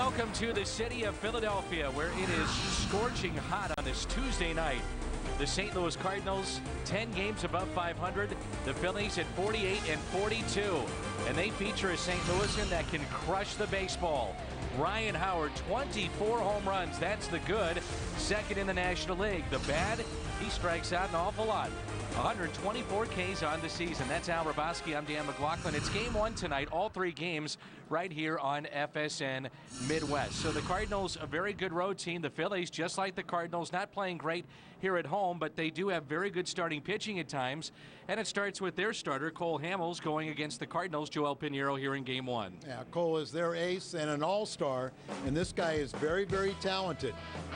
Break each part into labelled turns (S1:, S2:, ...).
S1: welcome to the city of Philadelphia, where it is scorching hot on this Tuesday night. The St. Louis Cardinals, 10 games above 500. The Phillies at 48 and 42. And they feature a St. Louisan that can crush the baseball. Ryan Howard, 24 home runs. That's the good. Second in the National League. The bad, he strikes out an awful lot. 124 Ks on the season. That's Al Raboski. I'm Dan McLaughlin. It's game one tonight. All three games right here on FSN Midwest. So the Cardinals, a very good road team. The Phillies, just like the Cardinals, not playing great here at home, but they do have very good starting pitching at times. And it starts with their starter, Cole Hamels, going against the Cardinals, Joel Pinheiro, here in game one.
S2: Yeah, Cole is their ace and an all-star, and this guy is very, very talented.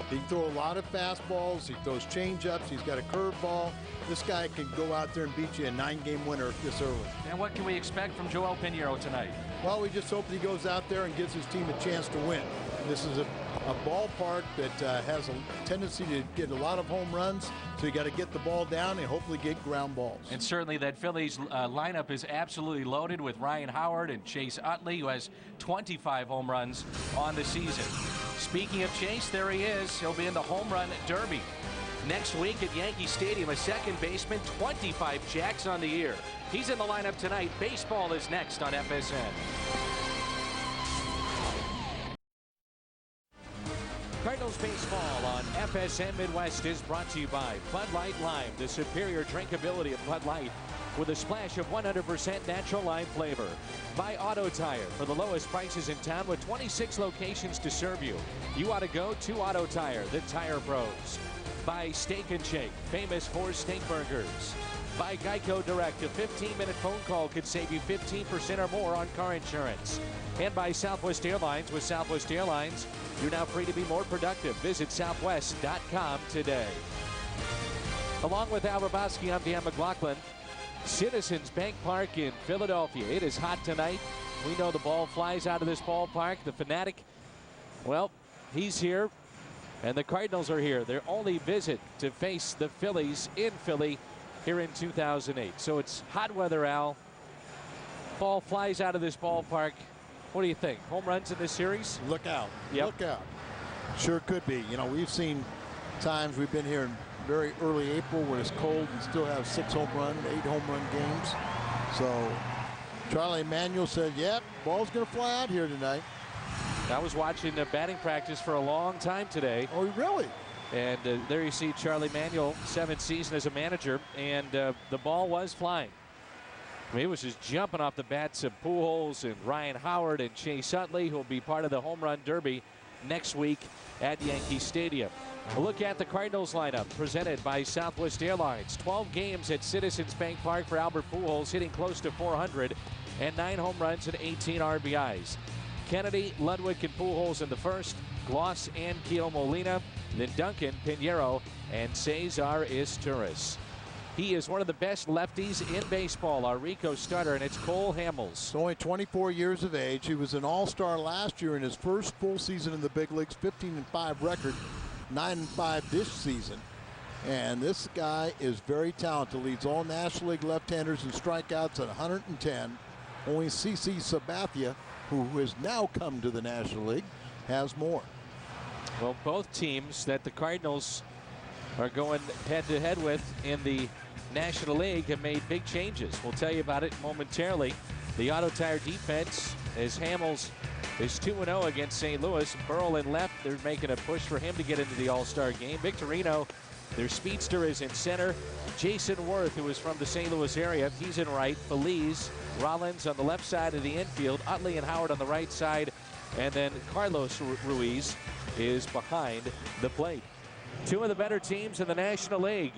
S2: He throws a lot of fastballs. He throws change-ups. He's got a curveball. This guy can go out there and beat you a 9-game winner this early.
S1: And what can we expect from Joel Pinheiro tonight?
S2: Well, we just hope that he goes out there and gives his team a chance to win. This is a ballpark that has a tendency to get a lot of home runs, so you got to get the ball down and hopefully get ground balls.
S1: And certainly that Phillies lineup is absolutely loaded with Ryan Howard and Chase Utley, who has 25 home runs on the season. Speaking of Chase, there he is. He'll be in the home run derby next week at Yankee Stadium. A second baseman, 25 jacks on the year. He's in the lineup tonight. Baseball is next on FSN. Cardinals baseball on FSN Midwest is brought to you by Bud Light Lime, the superior drinkability of Bud Light with a splash of 100% natural lime flavor. By Auto Tire, for the lowest prices in town with 26 locations to serve you. You ought to go to Auto Tire, the tire pros. By Steak and Shake, famous for steak burgers. By Geico Direct, a 15-minute phone call could save you 15% or more on car insurance. And by Southwest Airlines. With Southwest Airlines, you're now free to be more productive. Visit southwest.com today. Along with Al Raboski, I'm Dan McLaughlin. Citizens Bank Park in Philadelphia. It is hot tonight. We know the ball flies out of this ballpark. The Fanatic, well, he's here. And the Cardinals are here. Their only visit to face the Phillies in Philly here in 2008. So it's hot weather, Al. Ball flies out of this ballpark. What do you think? Home runs in this series?
S2: Look out.
S1: Yep.
S2: Look out. Sure could be. You know, we've seen times we've been here in very early April when it's cold and still have 6 home run, 8 home run games. So Charlie Manuel said, yep, ball's going to fly out here tonight.
S1: I was watching batting practice for a long time today.
S2: Oh, really?
S1: And there you see Charlie Manuel, 7th season as a manager, and the ball was flying. I mean, it was just jumping off the bats of Pujols and Ryan Howard and Chase Utley, who will be part of the home run derby next week at Yankee Stadium. A look at the Cardinals lineup presented by Southwest Airlines. 12 games at Citizens Bank Park for Albert Pujols, hitting close to 400 and 9 home runs and 18 RBIs. Kennedy, Ludwig, and Pujols in the first. Gloss and Keel Molina. Then Duncan, Pinheiro, and Cesar Izturis. He is one of the best lefties in baseball, our Rico starter, and it's Cole Hamels.
S2: Only 24 years of age. He was an all-star last year in his first full season in the big leagues, 15-5 record, 9-5 this season. And this guy is very talented. Leads all National League left-handers in strikeouts at 110. Only CC Sabathia, who has now come to the National League, has more.
S1: Well, both teams that the Cardinals are going head-to-head with in the National League have made big changes. We'll tell you about it momentarily. The Auto Tire defense, as Hamels is 2-0 against St. Louis. Burrell in left. They're making a push for him to get into the All-Star game. Victorino, their speedster, is in center. Jason Worth, who is from the St. Louis area, he's in right. Feliz, Rollins on the left side of the infield. Utley and Howard on the right side. And then Carlos Ruiz is behind the plate. Two of the better teams in the National League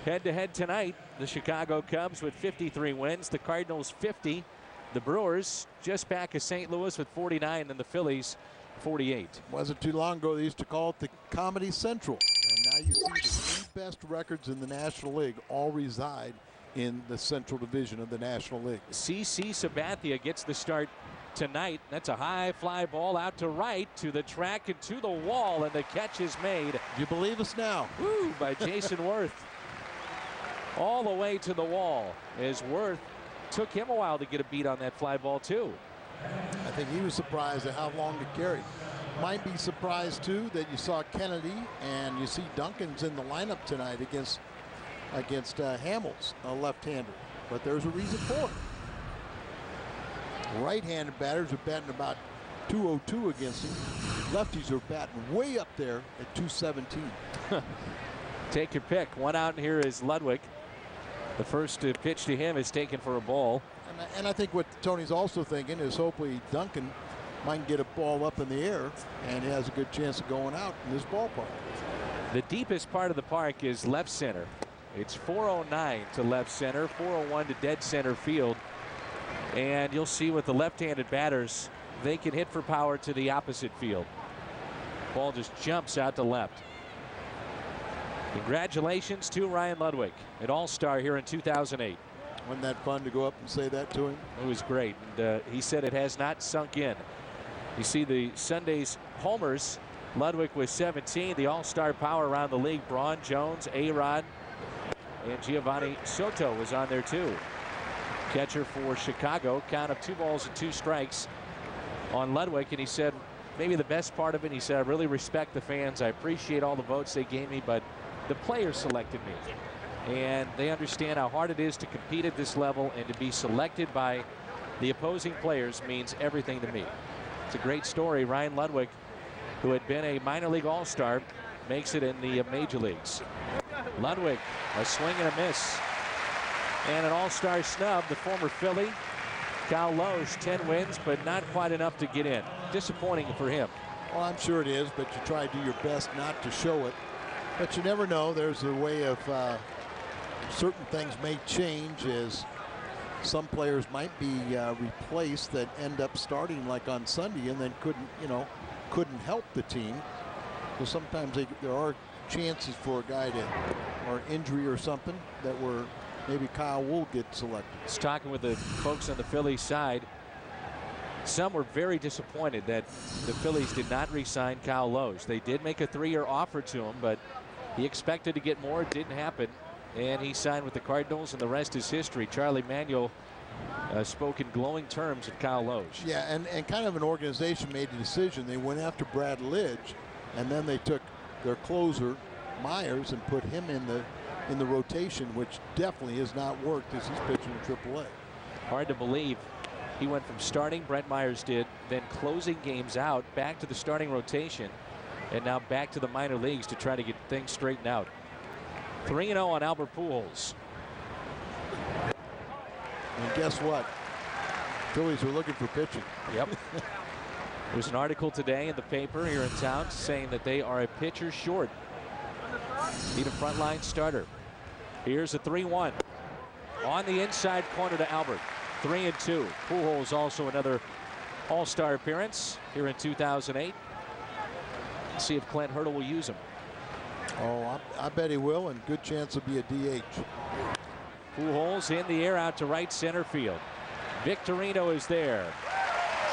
S1: head-to-head tonight. The Chicago Cubs with 53 wins. The Cardinals 50. The Brewers just back of St. Louis with 49, and the Phillies 48.
S2: Wasn't too long ago they used to call it the Comedy Central. And now you see the 3 best records in the National League all reside in the Central Division of the National League.
S1: CC Sabathia gets the start tonight. That's a high fly ball out to right, to the track and to the wall, and the catch is made.
S2: Do you believe us now?
S1: Woo, by Jason Worth. All the way to the wall, as Worth took him a while to get a beat on that fly ball too.
S2: I think he was surprised at how long it carried. might be surprised too that you saw Kennedy and you see Duncan's in the lineup tonight against Hamels, a left-hander. But there's a reason for it. Right-handed batters are batting about 202 against him. Lefties are batting way up there at 217.
S1: Take your pick. One out, and here is Ludwig. The first pitch to him is taken for a ball.
S2: And I think what Tony's also thinking is hopefully Duncan might get a ball up in the air, and he has a good chance of going out in this ballpark.
S1: The deepest part of the park is left center. It's 409 to left center, 401 to dead center field. And you'll see with the left-handed batters, they can hit for power to the opposite field. Ball just jumps out to left. Congratulations to Ryan Ludwig, an all-star here in 2008.
S2: Wasn't that fun to go up and say that to him?
S1: It was great. And he said it has not sunk in. You see the Sunday's homers. Ludwig was 17. The all-star power around the league. Braun, Jones, A-Rod, and Giovanni Soto was on there too. Catcher for Chicago. Count of 2 balls and 2 strikes on Ludwig. And he said maybe the best part of it, he said, I really respect the fans. I appreciate all the votes they gave me, but the players selected me. And they understand how hard it is to compete at this level, and to be selected by the opposing players means everything to me. It's a great story. Ryan Ludwig, who had been a minor league all-star, makes it in the major leagues. Ludwig, a swing and a miss. And an all-star snub, the former Philly, Cal Loesch, 10 wins, but not quite enough to get in. Disappointing for him.
S2: Well, I'm sure it is, but you try to do your best not to show it. But you never know. There's a way of certain things may change, as some players might be replaced that end up starting like on Sunday and then couldn't help the team. So sometimes there are chances for a guy to, or injury or something, that were maybe Kyle will get selected.
S1: Just talking with the folks on the Phillies side, some were very disappointed that the Phillies did not re-sign Kyle Loesch. They did make a 3-year offer to him, but he expected to get more. It didn't happen, and he signed with the Cardinals, and the rest is history. Charlie Manuel spoke in glowing terms of Kyle Loesch.
S2: Yeah, and kind of an organization made a decision. They went after Brad Lidge, and then they took their closer Myers and put him in the rotation, which definitely has not worked as he's pitching in AAA.
S1: Hard to believe he went from starting, Brett Myers did, then closing games out, back to the starting rotation, and now back to the minor leagues to try to get things straightened out. 3-0 on Albert Pujols.
S2: And guess what? Phillies are looking for pitching.
S1: Yep. There's an article today in the paper here in town saying that they are a pitcher short. Need a frontline starter. Here's a 3-1 on the inside corner to Albert. 3-2. Pujols also another all-star appearance here in 2008. Let's see if Clint Hurdle will use him.
S2: Oh, I bet he will, and good chance he'll be a DH.
S1: Pujols in the air out to right center field. Victorino is there.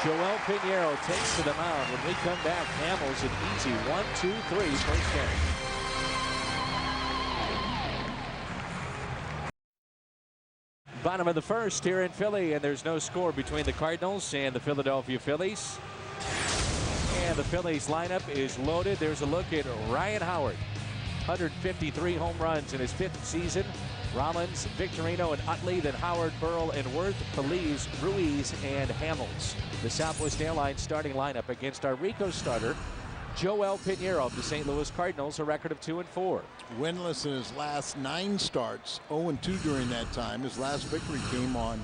S1: Joel Pinheiro takes to the mound. When we come back, Hamels an easy 1-2-3 first inning. Bottom of the first here in Philly, and there's no score between the Cardinals and the Philadelphia Phillies. And the Phillies lineup is loaded. There's a look at Ryan Howard. 153 home runs in his 5th season. Rollins, Victorino, and Utley, then Howard, Burrell, and Worth, Feliz, Ruiz, and Hamels. The Southwest Airlines starting lineup against our Rico starter, Joel Pinheiro of the St. Louis Cardinals, a record of 2-4.
S2: Winless in his last 9 starts, 0-2 during that time. His last victory came on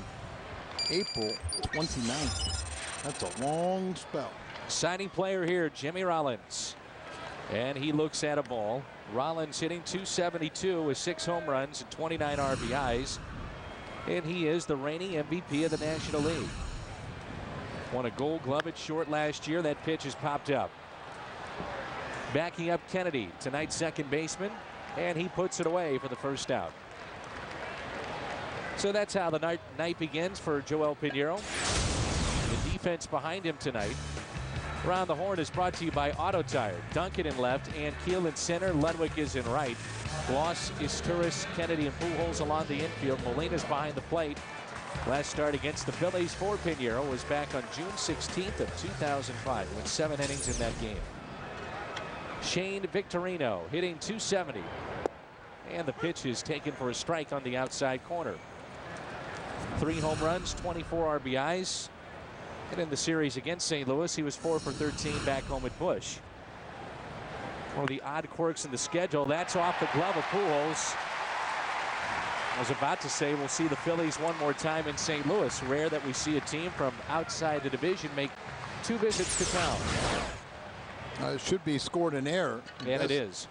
S2: April 29th. That's a long spell.
S1: Signing player here, Jimmy Rollins. And he looks at a ball. Rollins hitting .272 with 6 home runs and 29 RBIs. And he is the reigning MVP of the National League. Won a Gold Glove at short last year. That pitch has popped up. Backing up Kennedy, tonight's second baseman, and he puts it away for the first out. So that's how the night begins for Joel Pinheiro. The defense behind him tonight. Around the Horn is brought to you by Auto Tire. Duncan in left, and Keel in center. Ludwig is in right. Bloss, Isturis, Kennedy, and Pujols along the infield. Molina's behind the plate. Last start against the Phillies for Pinheiro was back on June 16th of 2005. He went 7 innings in that game. Shane Victorino hitting .270. And the pitch is taken for a strike on the outside corner. 3 home runs, 24 RBIs. And in the series against St. Louis, he was 4 for 13 back home at Busch. One of the odd quirks in the schedule. That's off the glove of Pujols. I was about to say we'll see the Phillies one more time in St. Louis. Rare that we see a team from outside the division make 2 visits to town.
S2: It should be scored an error.
S1: And it is.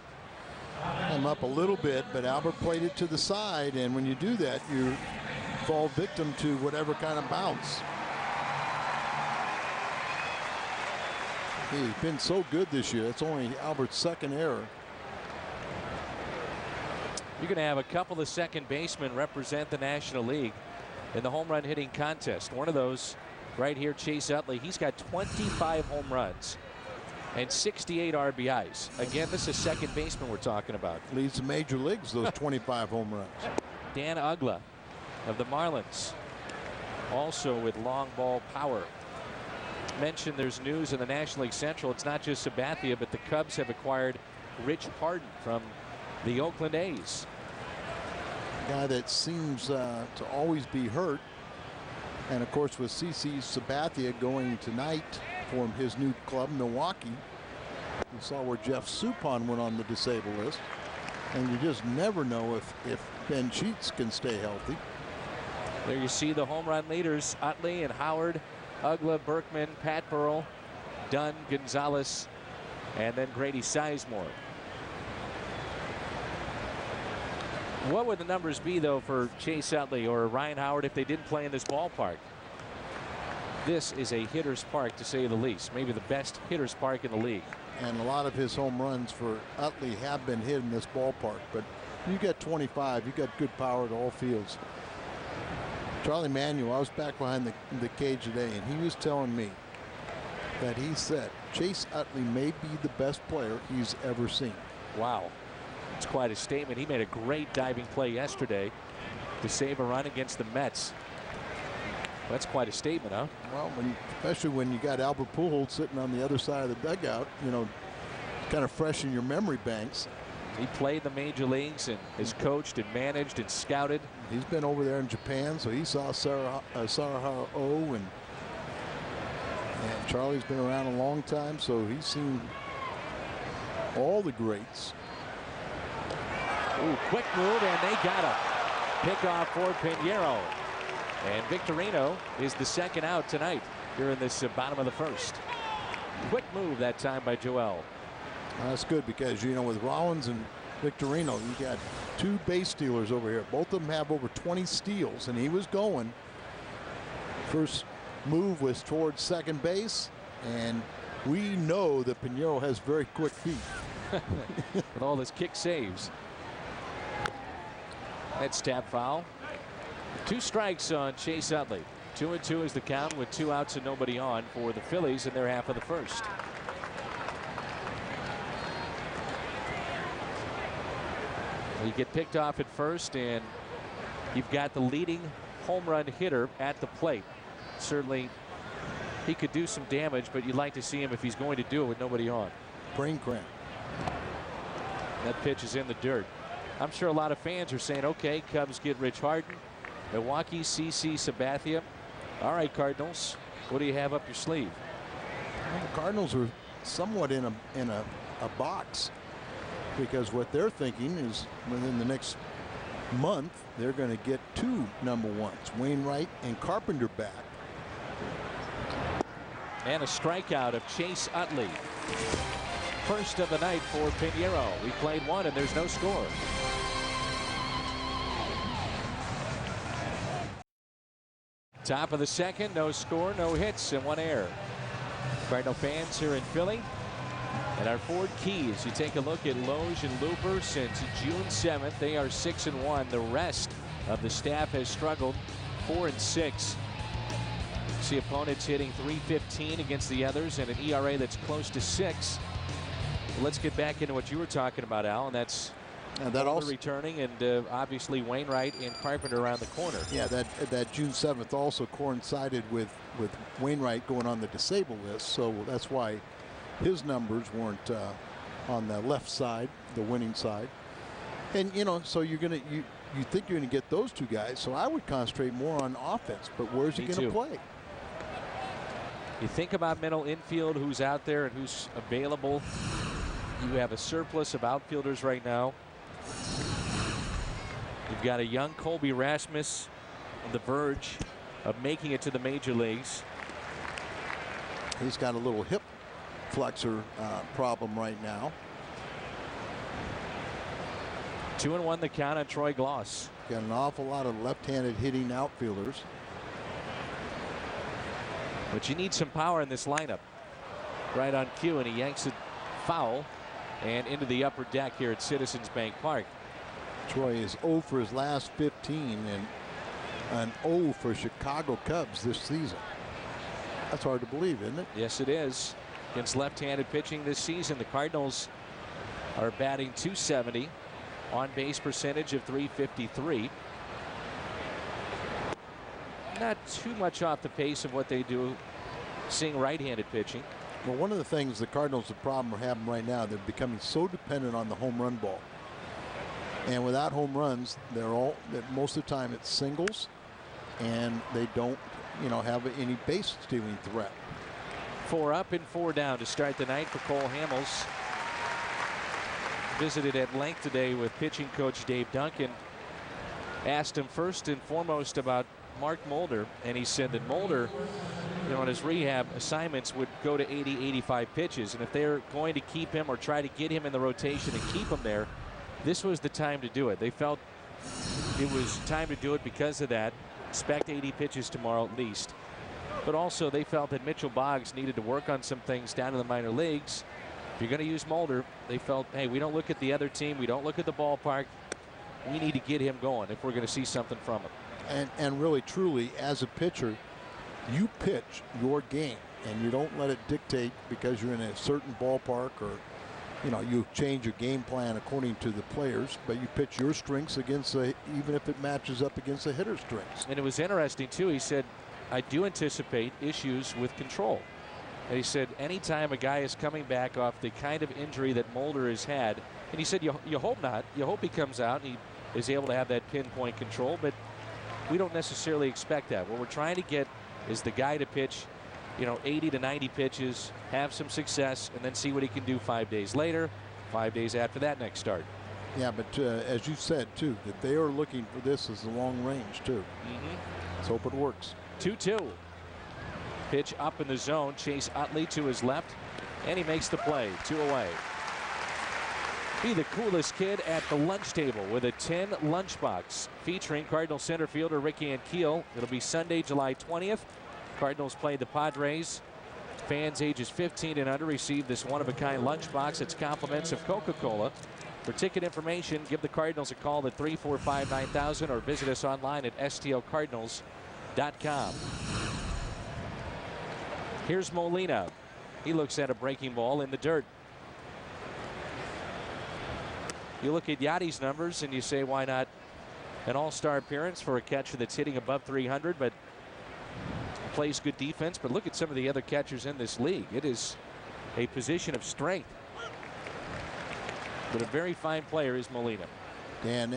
S2: I'm up a little bit, but Albert played it to the side, and when you do that, you fall victim to whatever kind of bounce. He's been so good this year. It's only Albert's 2nd error.
S1: You're going to have a couple of second basemen represent the National League in the home run hitting contest. One of those right here, Chase Utley. He's got 25 home runs and 68 RBIs. Again, this is second baseman we're talking about.
S2: Leads the major leagues, those 25 home runs.
S1: Dan Uggla of the Marlins, also with long ball power. Mentioned there's news in the National League Central. It's not just Sabathia, but the Cubs have acquired Rich Pardon from the Oakland A's.
S2: A guy that seems to always be hurt. And of course, with CC Sabathia going tonight for his new club, Milwaukee. You saw where Jeff Suppan went on the disabled list. And you just never know if Ben Sheets can stay healthy.
S1: There you see the home run leaders, Utley and Howard, Uggla, Berkman, Pat Burrell, Dunn, Gonzalez, and then Grady Sizemore. What would the numbers be, though, for Chase Utley or Ryan Howard if they didn't play in this ballpark? This is a hitter's park, to say the least. Maybe the best hitter's park in the league.
S2: And a lot of his home runs for Utley have been hit in this ballpark. But you got 25, you got good power at all fields. Charlie Manuel, I was back behind the cage today, and he was telling me that he said Chase Utley may be the best player he's ever seen.
S1: Wow. It's quite a statement. He made a great diving play yesterday to save a run against the Mets. That's quite a statement, huh?
S2: Well, especially when you got Albert Pujols sitting on the other side of the dugout, you know, kind of fresh in your memory banks.
S1: He played the major leagues and has coached and managed and scouted.
S2: He's been over there in Japan, so he saw Sarahara O, and Charlie's been around a long time, so he's seen all the greats.
S1: Ooh, quick move, and they got him. Pick off for Pinheiro. And Victorino is the 2nd out tonight here in this bottom of the 1st. Quick move that time by Joel.
S2: That's good because, you know, with Rollins and Victorino, you got 2 base stealers over here. Both of them have over 20 steals, and he was going. First move was towards second base, and we know that Pinheiro has very quick feet.
S1: With all his kick saves. That's tap foul. 2 strikes on Chase Utley. 2-2 is the count with 2 outs and nobody on for the Phillies in their half of the 1st. You get picked off at first, and you've got the leading home run hitter at the plate. Certainly he could do some damage, but you'd like to see him if he's going to do it with nobody on.
S2: Brain cramp.
S1: That pitch is in the dirt. I'm sure a lot of fans are saying, okay, Cubs get Rich Harden, Milwaukee, CC Sabathia. All right, Cardinals, what do you have up your sleeve?
S2: Well, the Cardinals are somewhat in a box, because what they're thinking is within the next month they're going to get 2 number 1s, Wainwright and Carpenter, back.
S1: And a strikeout of Chase Utley. First of the night for Pinheiro. We played 1 and there's no score. Top of the 2nd, no score, no hits, and 1 error. Cardinal fans here in Philly. And our Ford Keys, you take a look at Loge and Looper since June 7th. They are 6-1. The rest of the staff has struggled, 4-6. See opponents hitting .315 against the others and an ERA that's close to 6. Let's get back into what you were talking about, Al, and that's
S2: And that also
S1: returning, and obviously Wainwright and Carpenter around the corner.
S2: Yeah, that June 7th also coincided with Wainwright going on the disabled list, so that's why his numbers weren't on the left side, the winning side. And so you think you're gonna get those two guys, so I would concentrate more on offense. But where's he gonna play?
S1: You think about middle infield, who's out there and who's available. You have a surplus of outfielders right now. You've got a young Colby Rasmus on the verge of making it to the major leagues.
S2: He's got a little hip flexor problem right now.
S1: 2-1 the count on Troy Gloss.
S2: Got an awful lot of left-handed hitting outfielders.
S1: But you need some power in this lineup. Right on cue, and he yanks it foul and into the upper deck here at Citizens Bank Park.
S2: Troy is 0 for his last 15 and an 0 for Chicago Cubs this season. That's hard to believe, isn't it?
S1: Yes, it is. Against left-handed pitching this season, the Cardinals are batting .270, on base percentage of .353. Not too much off the pace of what they do seeing right-handed pitching.
S2: Well, one of the things the Cardinals, the problem are having right now, they're becoming so dependent on the home run ball. And without home runs, most of the time it's singles, and they don't, have any base stealing threat.
S1: 4 up and 4 down to start the night for Cole Hamels. Visited at length today with pitching coach Dave Duncan. Asked him first and foremost about Mark Mulder, and he said that Mulder, on his rehab assignments would go to 80, 85 pitches, and if they're going to keep him or try to get him in the rotation and keep him there, this was the time to do it. They felt it was time to do it because of that. Expect 80 pitches tomorrow at least. But also they felt that Mitchell Boggs needed to work on some things down in the minor leagues. If you're going to use Mulder, they felt, hey, we don't look at the other team. We don't look at the ballpark. We need to get him going if we're going to see something from him.
S2: And really, truly, as a pitcher, you pitch your game, and you don't let it dictate because you're in a certain ballpark or, you change your game plan according to the players, but you pitch your strengths against even if it matches up against the hitter's strengths.
S1: And it was interesting, too. He said, I do anticipate issues with control. And he said anytime a guy is coming back off the kind of injury that Mulder has had, and he said you hope not. You hope he comes out and he is able to have that pinpoint control, but we don't necessarily expect that. What we're trying to get is the guy to pitch 80 to 90 pitches, have some success, and then see what he can do 5 days later, 5 days after that next start.
S2: Yeah, but as you said, too, that they are looking for this as the long range, too. Let's hope it works.
S1: 2-2. Pitch up in the zone. Chase Utley to his left, and he makes the play. 2 away. Be the coolest kid at the lunch table with a 10 lunchbox featuring Cardinal center fielder Ricky Ankiel. It'll be Sunday, July 20th. Cardinals play the Padres. Fans ages 15 and under receive this one-of-a-kind lunchbox. It's compliments of Coca-Cola. For ticket information, give the Cardinals a call at 345-9000 or visit us online at stlcardinals.com. Here's Molina. He looks at a breaking ball in the dirt. You look at Yadi's numbers and you say, why not an all-star appearance for a catcher that's hitting above 300, but plays good defense. But look at some of the other catchers in this league. It is a position of strength. But a very fine player is Molina.
S2: And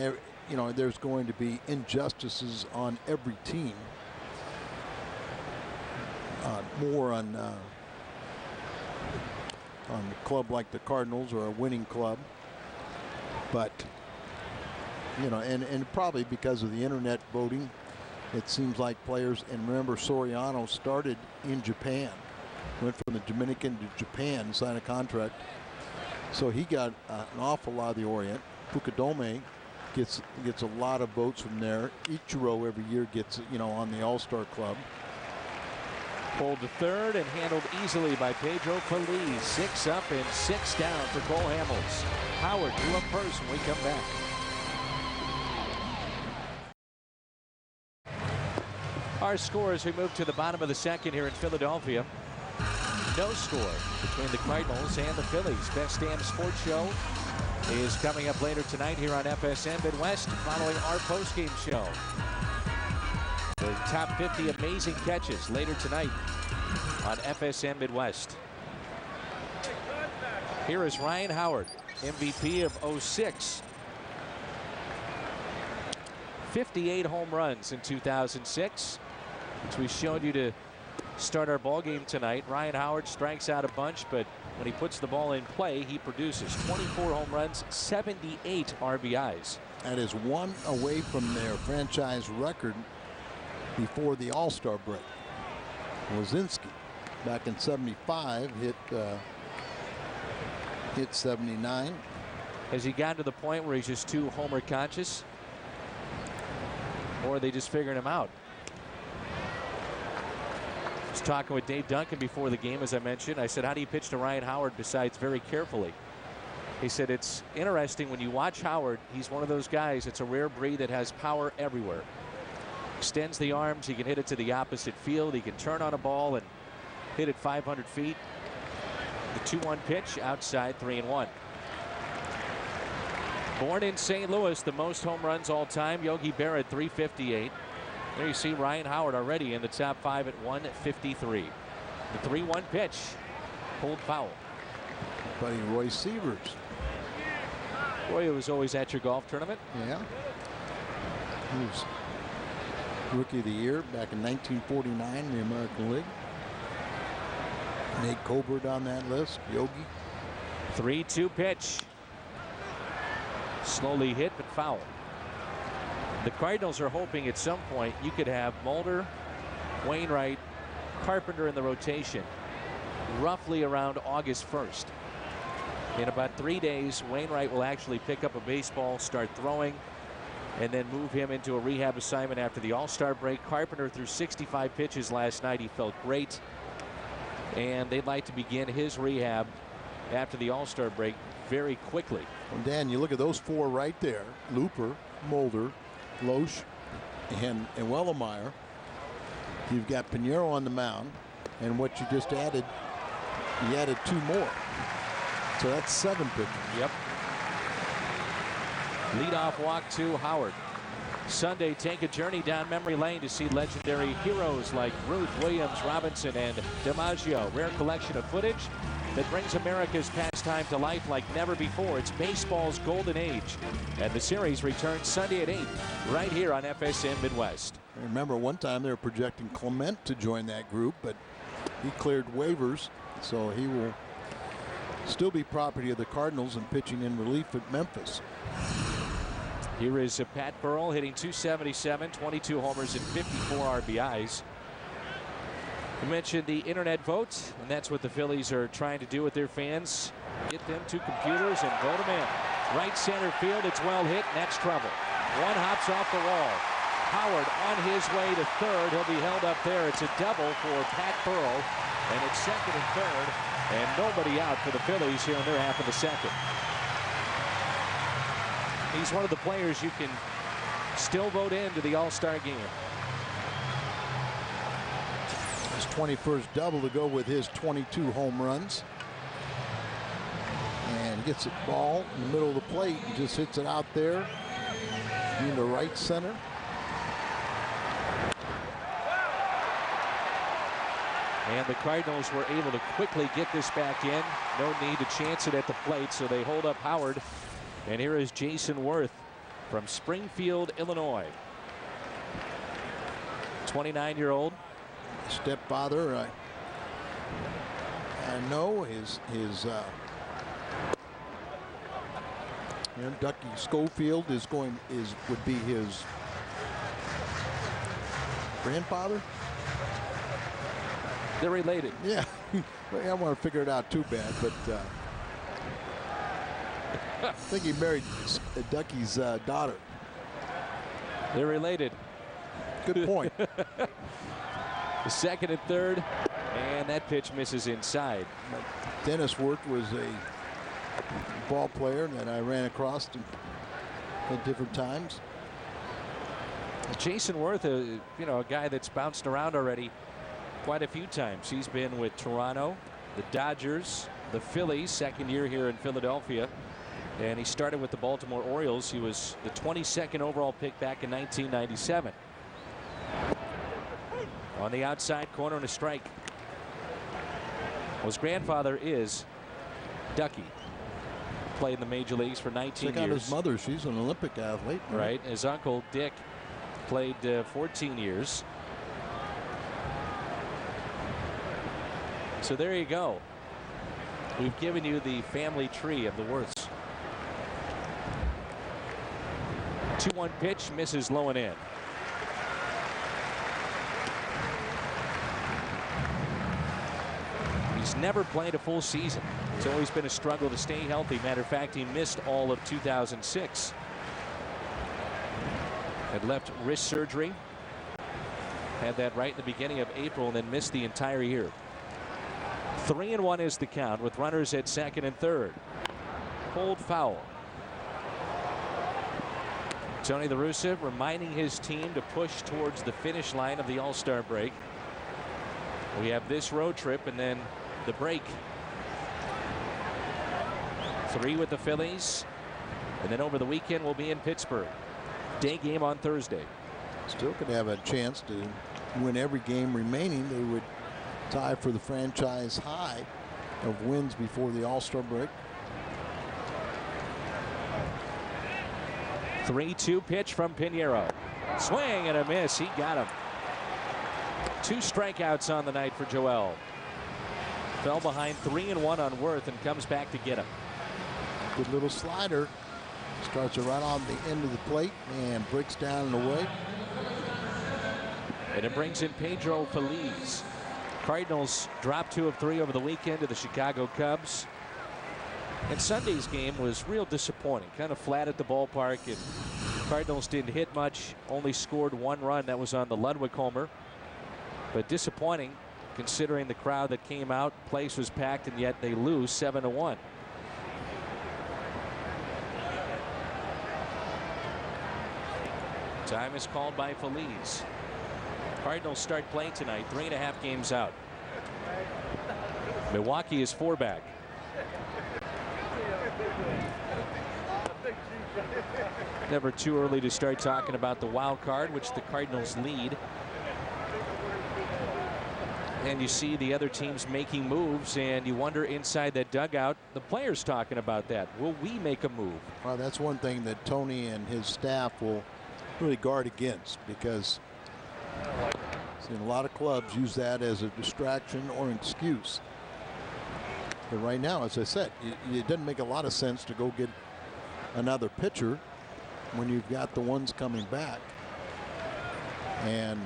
S2: there's going to be injustices on every team. More on a club like the Cardinals or a winning club. But and probably because of the internet voting, it seems like players, and remember Soriano started in Japan, went from the Dominican to Japan and signed a contract, so he got an awful lot of the Orient. Fukudome gets a lot of votes from there. Ichiro every year gets on the All-Star club.
S1: Pulled to third and handled easily by Pedro Feliz. 6 up and 6 down for Cole Hamels. Howard due up first when we come back. Our score as we move to the bottom of the second here in Philadelphia. No score between the Cardinals and the Phillies. Best Damn Sports Show is coming up later tonight here on FSM Midwest following our postgame show. The top 50 amazing catches later tonight on FSM Midwest. Here is Ryan Howard, MVP of 06. 58 home runs in 2006, which we showed you to start our ball game tonight. Ryan Howard strikes out a bunch, but when he puts the ball in play, he produces 24 home runs, 78 RBIs.
S2: That is one away from their franchise record before the All-Star break. Wazinski back in 75 hit 79.
S1: Has he gotten to the point where he's just too homer conscious? Or are they just figuring him out? I was talking with Dave Duncan before the game, as I mentioned. I said, how do you pitch to Ryan Howard besides very carefully? He said, it's interesting when you watch Howard. He's one of those guys. It's a rare breed that has power everywhere. Extends the arms. He can hit it to the opposite field. He can turn on a ball and hit it 500 feet. The 2-1 pitch outside, 3-1. Born in St. Louis, the most home runs all time. Yogi Berra, 358. There you see Ryan Howard already in the top 5 at 153. The 3-1 pitch pulled foul.
S2: Buddy Roy Sievers.
S1: Roy was always at your golf tournament.
S2: Yeah. He was Rookie of the Year back in 1949 in the American League. Nate Colbert on that list. Yogi.
S1: 3-2 pitch. Slowly hit, but foul. The Cardinals are hoping at some point you could have Mulder, Wainwright, Carpenter in the rotation roughly around August 1st. In about 3 days, Wainwright will actually pick up a baseball, start throwing, and then move him into a rehab assignment after the All-Star break. Carpenter threw 65 pitches last night. He felt great. And they'd like to begin his rehab after the All-Star break very quickly.
S2: Well, Dan, you look at those four right there: Looper, Mulder, Loesch, and Wellemeyer. You've got Pinheiro on the mound, and what you just added, you added 2 more. So that's 7 pitchers.
S1: Yep. Leadoff walk to Howard. Sunday, take a journey down memory lane to see legendary heroes like Ruth, Williams, Robinson, and DiMaggio. Rare collection of footage that brings America's pastime to life like never before. It's baseball's golden age. And the series returns Sunday at 8 right here on FSM Midwest.
S2: I remember one time they were projecting Clement to join that group, but he cleared waivers, so he will still be property of the Cardinals and pitching in relief at Memphis.
S1: Here is Pat Burrell hitting .277, 22 homers and 54 RBIs. We mentioned the internet vote, and that's what the Phillies are trying to do with their fans. Get them to computers and vote them in. Right center field, it's well hit, and that's trouble. One hops off the wall. Howard on his way to third. He'll be held up there. It's a double for Pat Burrell, and it's second and third, and nobody out for the Phillies here in their half of the second. He's one of the players you can still vote into the All-Star game.
S2: His 21st double to go with his 22 home runs. And gets the ball in the middle of the plate and just hits it out there in the right center.
S1: And the Cardinals were able to quickly get this back in. No need to chance it at the plate, so they hold up Howard. And here is Jason Worth from Springfield, Illinois. 29-year-old.
S2: Stepfather, I know Ducky Schofield would be his grandfather.
S1: They're related.
S2: Yeah, I don't want to figure it out too bad, but I think he married Ducky's daughter.
S1: They're related.
S2: Good point.
S1: The second and third, and that pitch misses inside.
S2: Dennis Worth was a ball player that I ran across at different times.
S1: Jason Worth, a guy that's bounced around already quite a few times. He's been with Toronto, the Dodgers, the Phillies, second year here in Philadelphia. And he started with the Baltimore Orioles. He was the 22nd overall pick back in 1997. On the outside corner and a strike. Well, his grandfather is Ducky. Played in the major leagues for 19
S2: Check
S1: years.
S2: out his mother. She's an Olympic athlete.
S1: Right. His uncle Dick played 14 years. So there you go. We've given you the family tree of the Worths. 2-1 pitch, misses low and in. He's never played a full season. It's always been a struggle to stay healthy. Matter of fact, he missed all of 2006. Had left wrist surgery. Had that right in the beginning of April and then missed the entire year. 3-1 is the count with runners at second and third. Pulled foul. Tony La Russa reminding his team to push towards the finish line of the All-Star break. We have this road trip and then the break. 3 with the Phillies. And then over the weekend we'll be in Pittsburgh. Day game on Thursday.
S2: Still could have a chance to win every game remaining. They would tie for the franchise high of wins before the All-Star break.
S1: 3-2 pitch from Pinheiro. Swing and a miss. He got him. 2 strikeouts on the night for Joel. Fell behind 3-1 on Worth and comes back to get him.
S2: Good little slider. Starts it right on the end of the plate and breaks down and away.
S1: And it brings in Pedro Feliz. Cardinals dropped 2 of 3 over the weekend to the Chicago Cubs. And Sunday's game was real disappointing. Kind of flat at the ballpark. And Cardinals didn't hit much. Only scored 1 run. That was on the Ludwig homer. But disappointing considering the crowd that came out. Place was packed and yet they lose 7-1. Time is called by Feliz. Cardinals start playing tonight, 3.5 games out. Milwaukee is 4 back. Never too early to start talking about the wild card, which the Cardinals lead. And you see the other teams making moves, and you wonder inside that dugout, the players talking about that. Will we make a move?
S2: Well, that's one thing that Tony and his staff will really guard against, because I've seen a lot of clubs use that as a distraction or an excuse. But right now, as I said, it doesn't make a lot of sense to go get another pitcher when you've got the ones coming back. And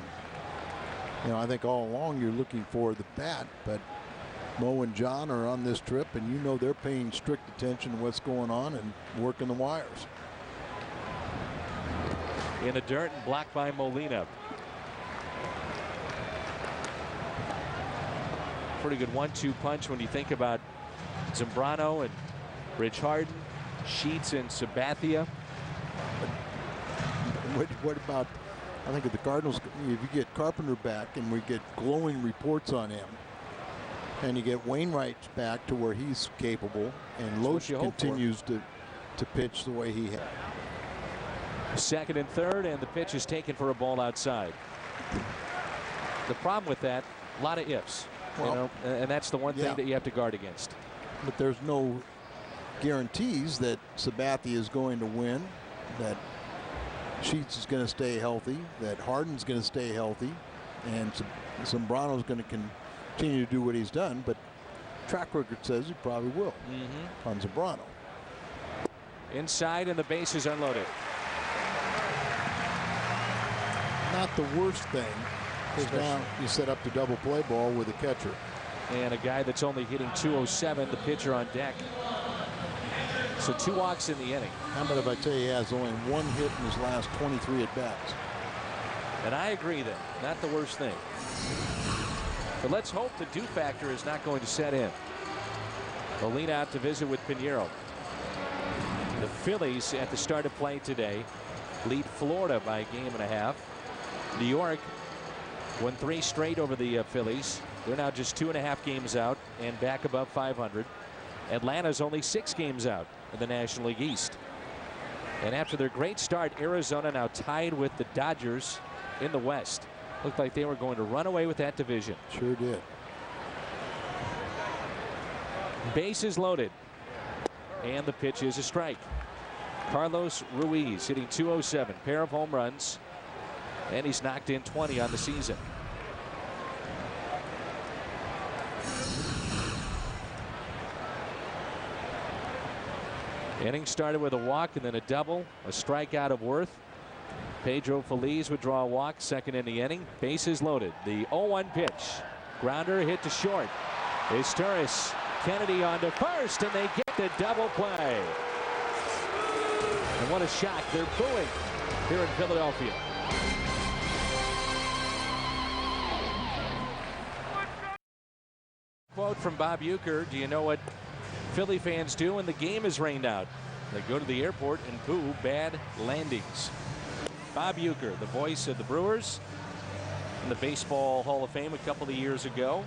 S2: you know, I think all along you're looking for the bat, but Mo and John are on this trip, and you know they're paying strict attention to what's going on and working the wires.
S1: In the dirt and blocked by Molina. Pretty good 1-2 punch when you think about Zambrano and Rich Harden, Sheets and Sabathia.
S2: What about, I think, if the Cardinals, if you get Carpenter back and we get glowing reports on him, and you get Wainwright back to where he's capable, and Loesch continues to pitch the way he has.
S1: Second and third, and the pitch is taken for a ball outside. The problem with that, a lot of ifs, well, you know, and that's the one thing that you have to guard against.
S2: But there's no guarantees that Sabathia is going to win, that Sheets is going to stay healthy, that Harden's going to stay healthy, and Zambrano's going to continue to do what he's done. But track record says he probably will on Zambrano.
S1: Inside, and the base is unloaded.
S2: Not the worst thing, because now you set up the double play ball with a catcher.
S1: And a guy that's only hitting .207, the pitcher on deck. So 2 walks in the inning.
S2: How about if I tell you he has only 1 hit in his last 23 at-bats?
S1: And I agree that not the worst thing. But let's hope the do factor is not going to set in. Molina out to visit with Pinheiro. The Phillies at the start of play today lead Florida by a game and a half. New York won 3 straight over the Phillies. They're now just 2.5 games out and back above 500. Atlanta's only 6 games out. in the National League East. And after their great start, Arizona now tied with the Dodgers in the West. Looked like they were going to run away with that division.
S2: Sure did.
S1: Bases loaded. And the pitch is a strike. Carlos Ruiz hitting .207, pair of home runs, and he's knocked in 20 on the season. Inning started with a walk and then a double, a strikeout of Worth. Pedro Feliz would draw a walk, second in the inning. Bases loaded. The 0-1 pitch. Grounder hit to short. Esteuris, Kennedy on to first, and they get the double play. And what a shock. They're booing here in Philadelphia. Quote from Bob Uecker, do you know what Philly fans do when the game is rained out? They go to the airport and boo bad landings. Bob Uecker, the voice of the Brewers in the Baseball Hall of Fame a couple of years ago,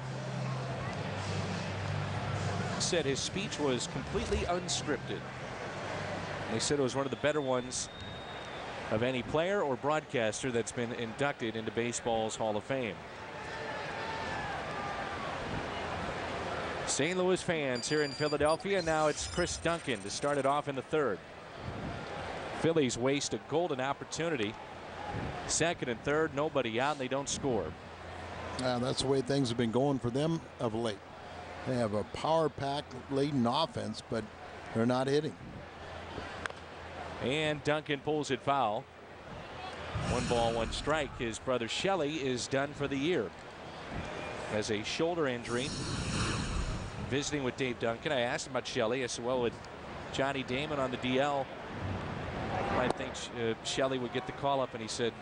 S1: said his speech was completely unscripted. They said it was one of the better ones of any player or broadcaster that's been inducted into baseball's Hall of Fame. St. Louis fans here in Philadelphia. Now it's Chris Duncan to start it off in the third. Phillies waste a golden opportunity. Second and third, nobody out, and they don't score.
S2: That's the way things have been going for them of late. They have a power-packed laden offense, but they're not hitting.
S1: And Duncan pulls it foul. 1 ball, 1 strike. His brother Shelley is done for the year. Has a shoulder injury. Visiting with Dave Duncan, I asked him about Shelley. I said, well, with Johnny Damon on the DL, I think Shelley would get the call up, and he said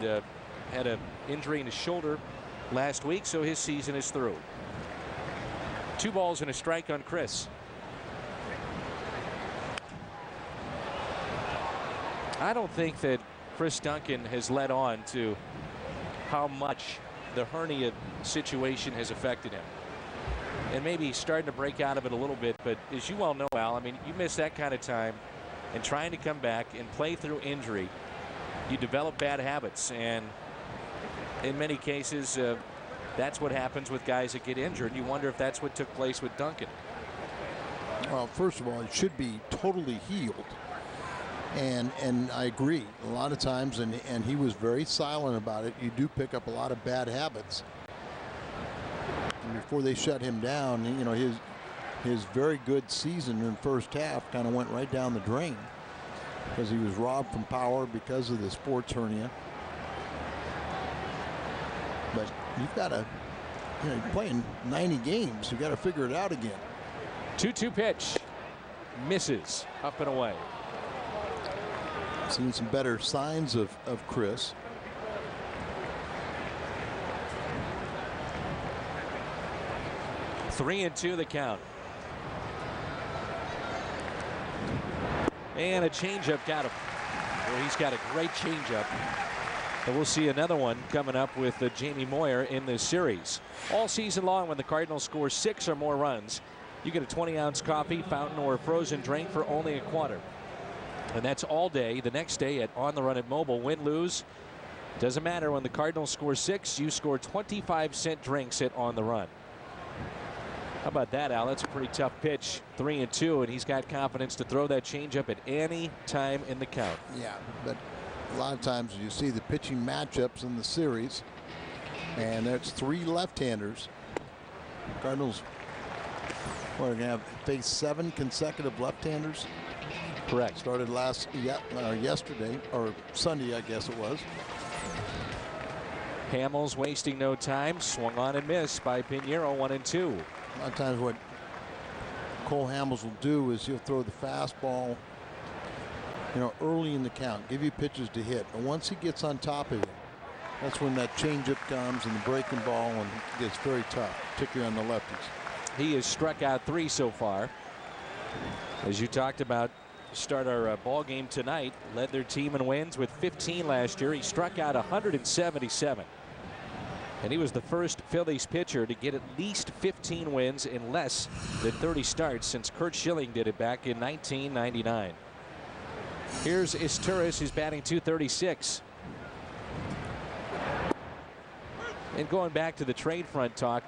S1: had an injury in his shoulder last week, so his season is through. 2 balls and a strike on Chris. I don't think that Chris Duncan has led on to how much the hernia situation has affected him. And maybe he's starting to break out of it a little bit, but as you well know, Al, I mean, you miss that kind of time and trying to come back and play through injury, you develop bad habits, and in many cases that's what happens with guys that get injured. You wonder if that's what took place with Duncan.
S2: Well, first of all, it should be totally healed. And I agree. A lot of times, and he was very silent about it, you do pick up a lot of bad habits. And before they shut him down, you know, his very good season in the first half kind of went right down the drain because he was robbed from power because of the sports hernia. But you've got to, you know, you're playing 90 games. You've got to figure it out again.
S1: 2-2 pitch. Misses. Up and away.
S2: Seen some better signs of Chris.
S1: Three and 2 the count. And a changeup got him. Well, he's got a great changeup. And we'll see another one coming up with Jamie Moyer in this series. All season long, when the Cardinals score 6 or more runs, you get a 20-ounce coffee, fountain, or frozen drink for only $0.25. And that's all day. The next day at On the Run at Mobile. Win, lose, doesn't matter. When the Cardinals score 6, you score 25-cent drinks at On the Run. How about that, Al? That's a pretty tough pitch. 3 and 2, and he's got confidence to throw that changeup at any time in the count.
S2: Yeah, but a lot of times you see the pitching matchups in the series, and that's 3 left-handers. Cardinals are going to have faced 7 consecutive left-handers.
S1: Correct.
S2: Started yesterday, or Sunday, I guess it was.
S1: Hamels wasting no time. Swung on and missed by Pinheiro. 1 and 2.
S2: A lot of times what Cole Hamels will do is he'll throw the fastball, you know, early in the count, give you pitches to hit. But once he gets on top of you, that's when that changeup comes and the breaking ball, and it gets very tough, particularly on the lefties.
S1: He has struck out 3 so far. As you talked about, start our ball game tonight, led their team in wins with 15 last year. He struck out 177. And he was the first Phillies pitcher to get at least 15 wins in less than 30 starts since Curt Schilling did it back in 1999. Here's Izturis, who's batting .236. And going back to the trade front talk,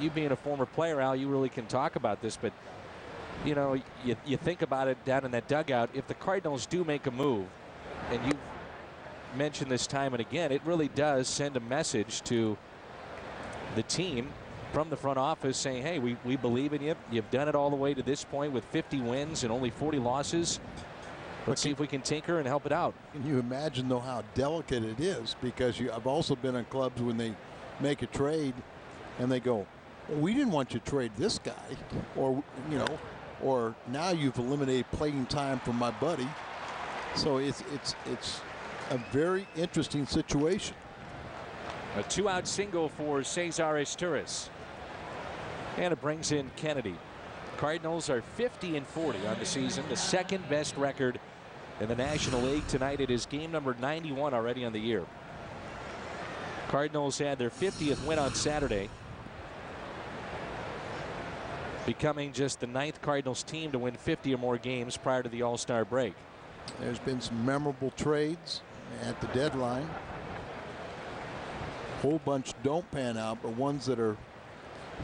S1: you being a former player, Al, you really can talk about this, but you know, you think about it down in that dugout. If the Cardinals do make a move, and you've mentioned this time and again, it really does send a message to the team from the front office saying, hey, we believe in you. You've done it all the way to this point with 50 wins and only 40 losses. Let's see if we can tinker and help it out.
S2: Can you imagine, though, how delicate it is? Because I've also been in clubs when they make a trade and they go, well, we didn't want you to trade this guy, or, you know, or now you've eliminated playing time from my buddy. So it's a very interesting situation.
S1: A 2-out single for Cesar Izturis. And it brings in Kennedy. Cardinals are 50-40 on the season, the second best record in the National League. Tonight it is game number 91 already on the year. Cardinals had their 50th win on Saturday, becoming just the 9th Cardinals team to win 50 or more games prior to the All-Star break.
S2: There's been some memorable trades at the deadline. A whole bunch don't pan out, but ones that are,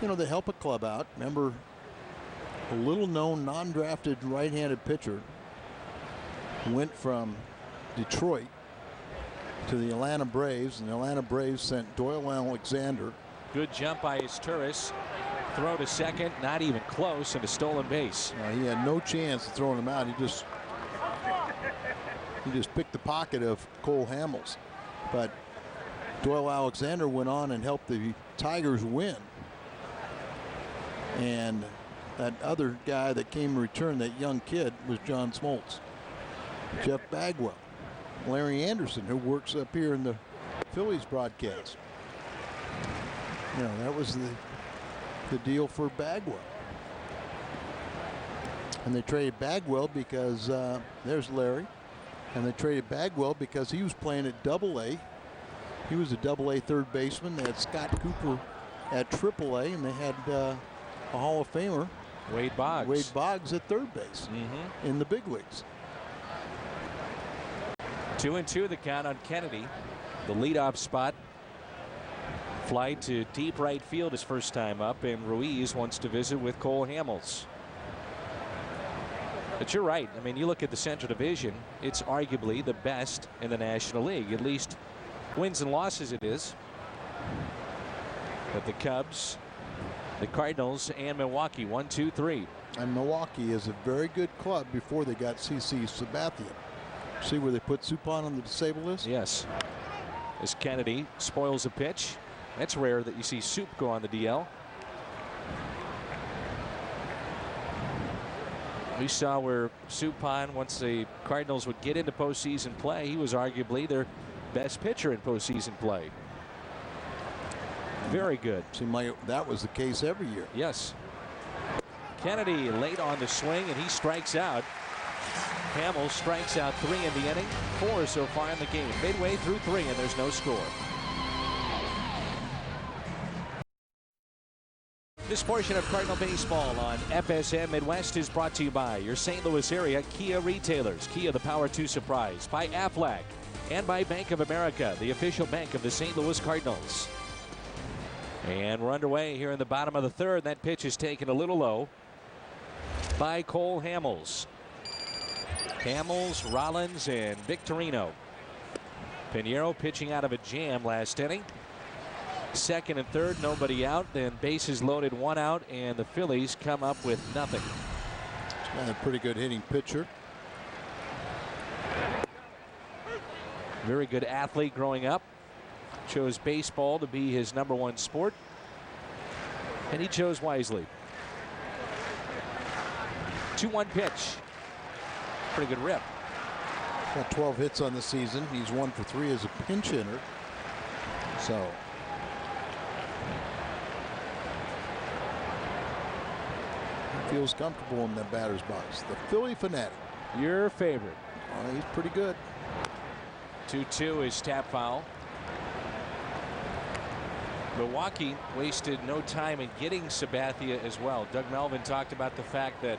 S2: you know, they help a club out. Remember, a little-known non-drafted right-handed pitcher went from Detroit to the Atlanta Braves, and the Atlanta Braves sent Doyle Alexander.
S1: Good jump by Izturis. Throw to second, not even close, and a stolen base.
S2: He had no chance of throwing him out. He just picked the pocket of Cole Hamels. But Doyle Alexander went on and helped the Tigers win. And that other guy that came in return, that young kid, was John Smoltz. Jeff Bagwell. Larry Anderson, who works up here in the Phillies broadcast. You know, that was the deal for Bagwell. And they traded Bagwell because there's Larry. And they traded Bagwell because he was playing at Double-A. He was a Double-A third baseman. They had Scott Cooper at Triple-A, and they had a Hall of Famer,
S1: Wade Boggs.
S2: Wade Boggs at third base in the big leagues.
S1: 2-2 the count on Kennedy. The leadoff spot. Fly to deep right field his first time up, and Ruiz wants to visit with Cole Hamels. But you're right. I mean, you look at the Central Division, it's arguably the best in the National League. At least wins and losses it is. But the Cubs, the Cardinals, and Milwaukee, 1, 2, 3.
S2: And Milwaukee is a very good club before they got CC Sabathia. See where they put Suppan on the disabled list?
S1: Yes. As Kennedy spoils a pitch. That's rare that you see Soup go on the DL. We saw where Suppan, once the Cardinals would get into postseason play, he was arguably their best pitcher in postseason play. Very good.
S2: Seemed like that was the case every year.
S1: Yes. Kennedy late on the swing, and he strikes out. Hamels strikes out 3 in the inning, 4 so far in the game. Midway through 3, and there's no score. This portion of Cardinal Baseball on FSM Midwest is brought to you by your St. Louis area Kia retailers. Kia, the power to surprise. By Aflac and by Bank of America, the official bank of the St. Louis Cardinals. And we're underway here in the bottom of the third. That pitch is taken a little low by Cole Hamels. Hamels, Rollins, and Victorino. Pinheiro pitching out of a jam last inning. Second and third, nobody out. Then bases loaded, 1 out, and the Phillies come up with nothing.
S2: A pretty good hitting pitcher.
S1: Very good athlete growing up. Chose baseball to be his #1 sport, and he chose wisely. 2-1 pitch. Pretty good rip.
S2: Got 12 hits on the season. He's 1 for 3 as a pinch hitter. So he feels comfortable in that batter's box. The Philly fanatic.
S1: Your favorite.
S2: Oh, he's pretty good.
S1: 2-2 is tap foul. Milwaukee wasted no time in getting Sabathia as well. Doug Melvin talked about the fact that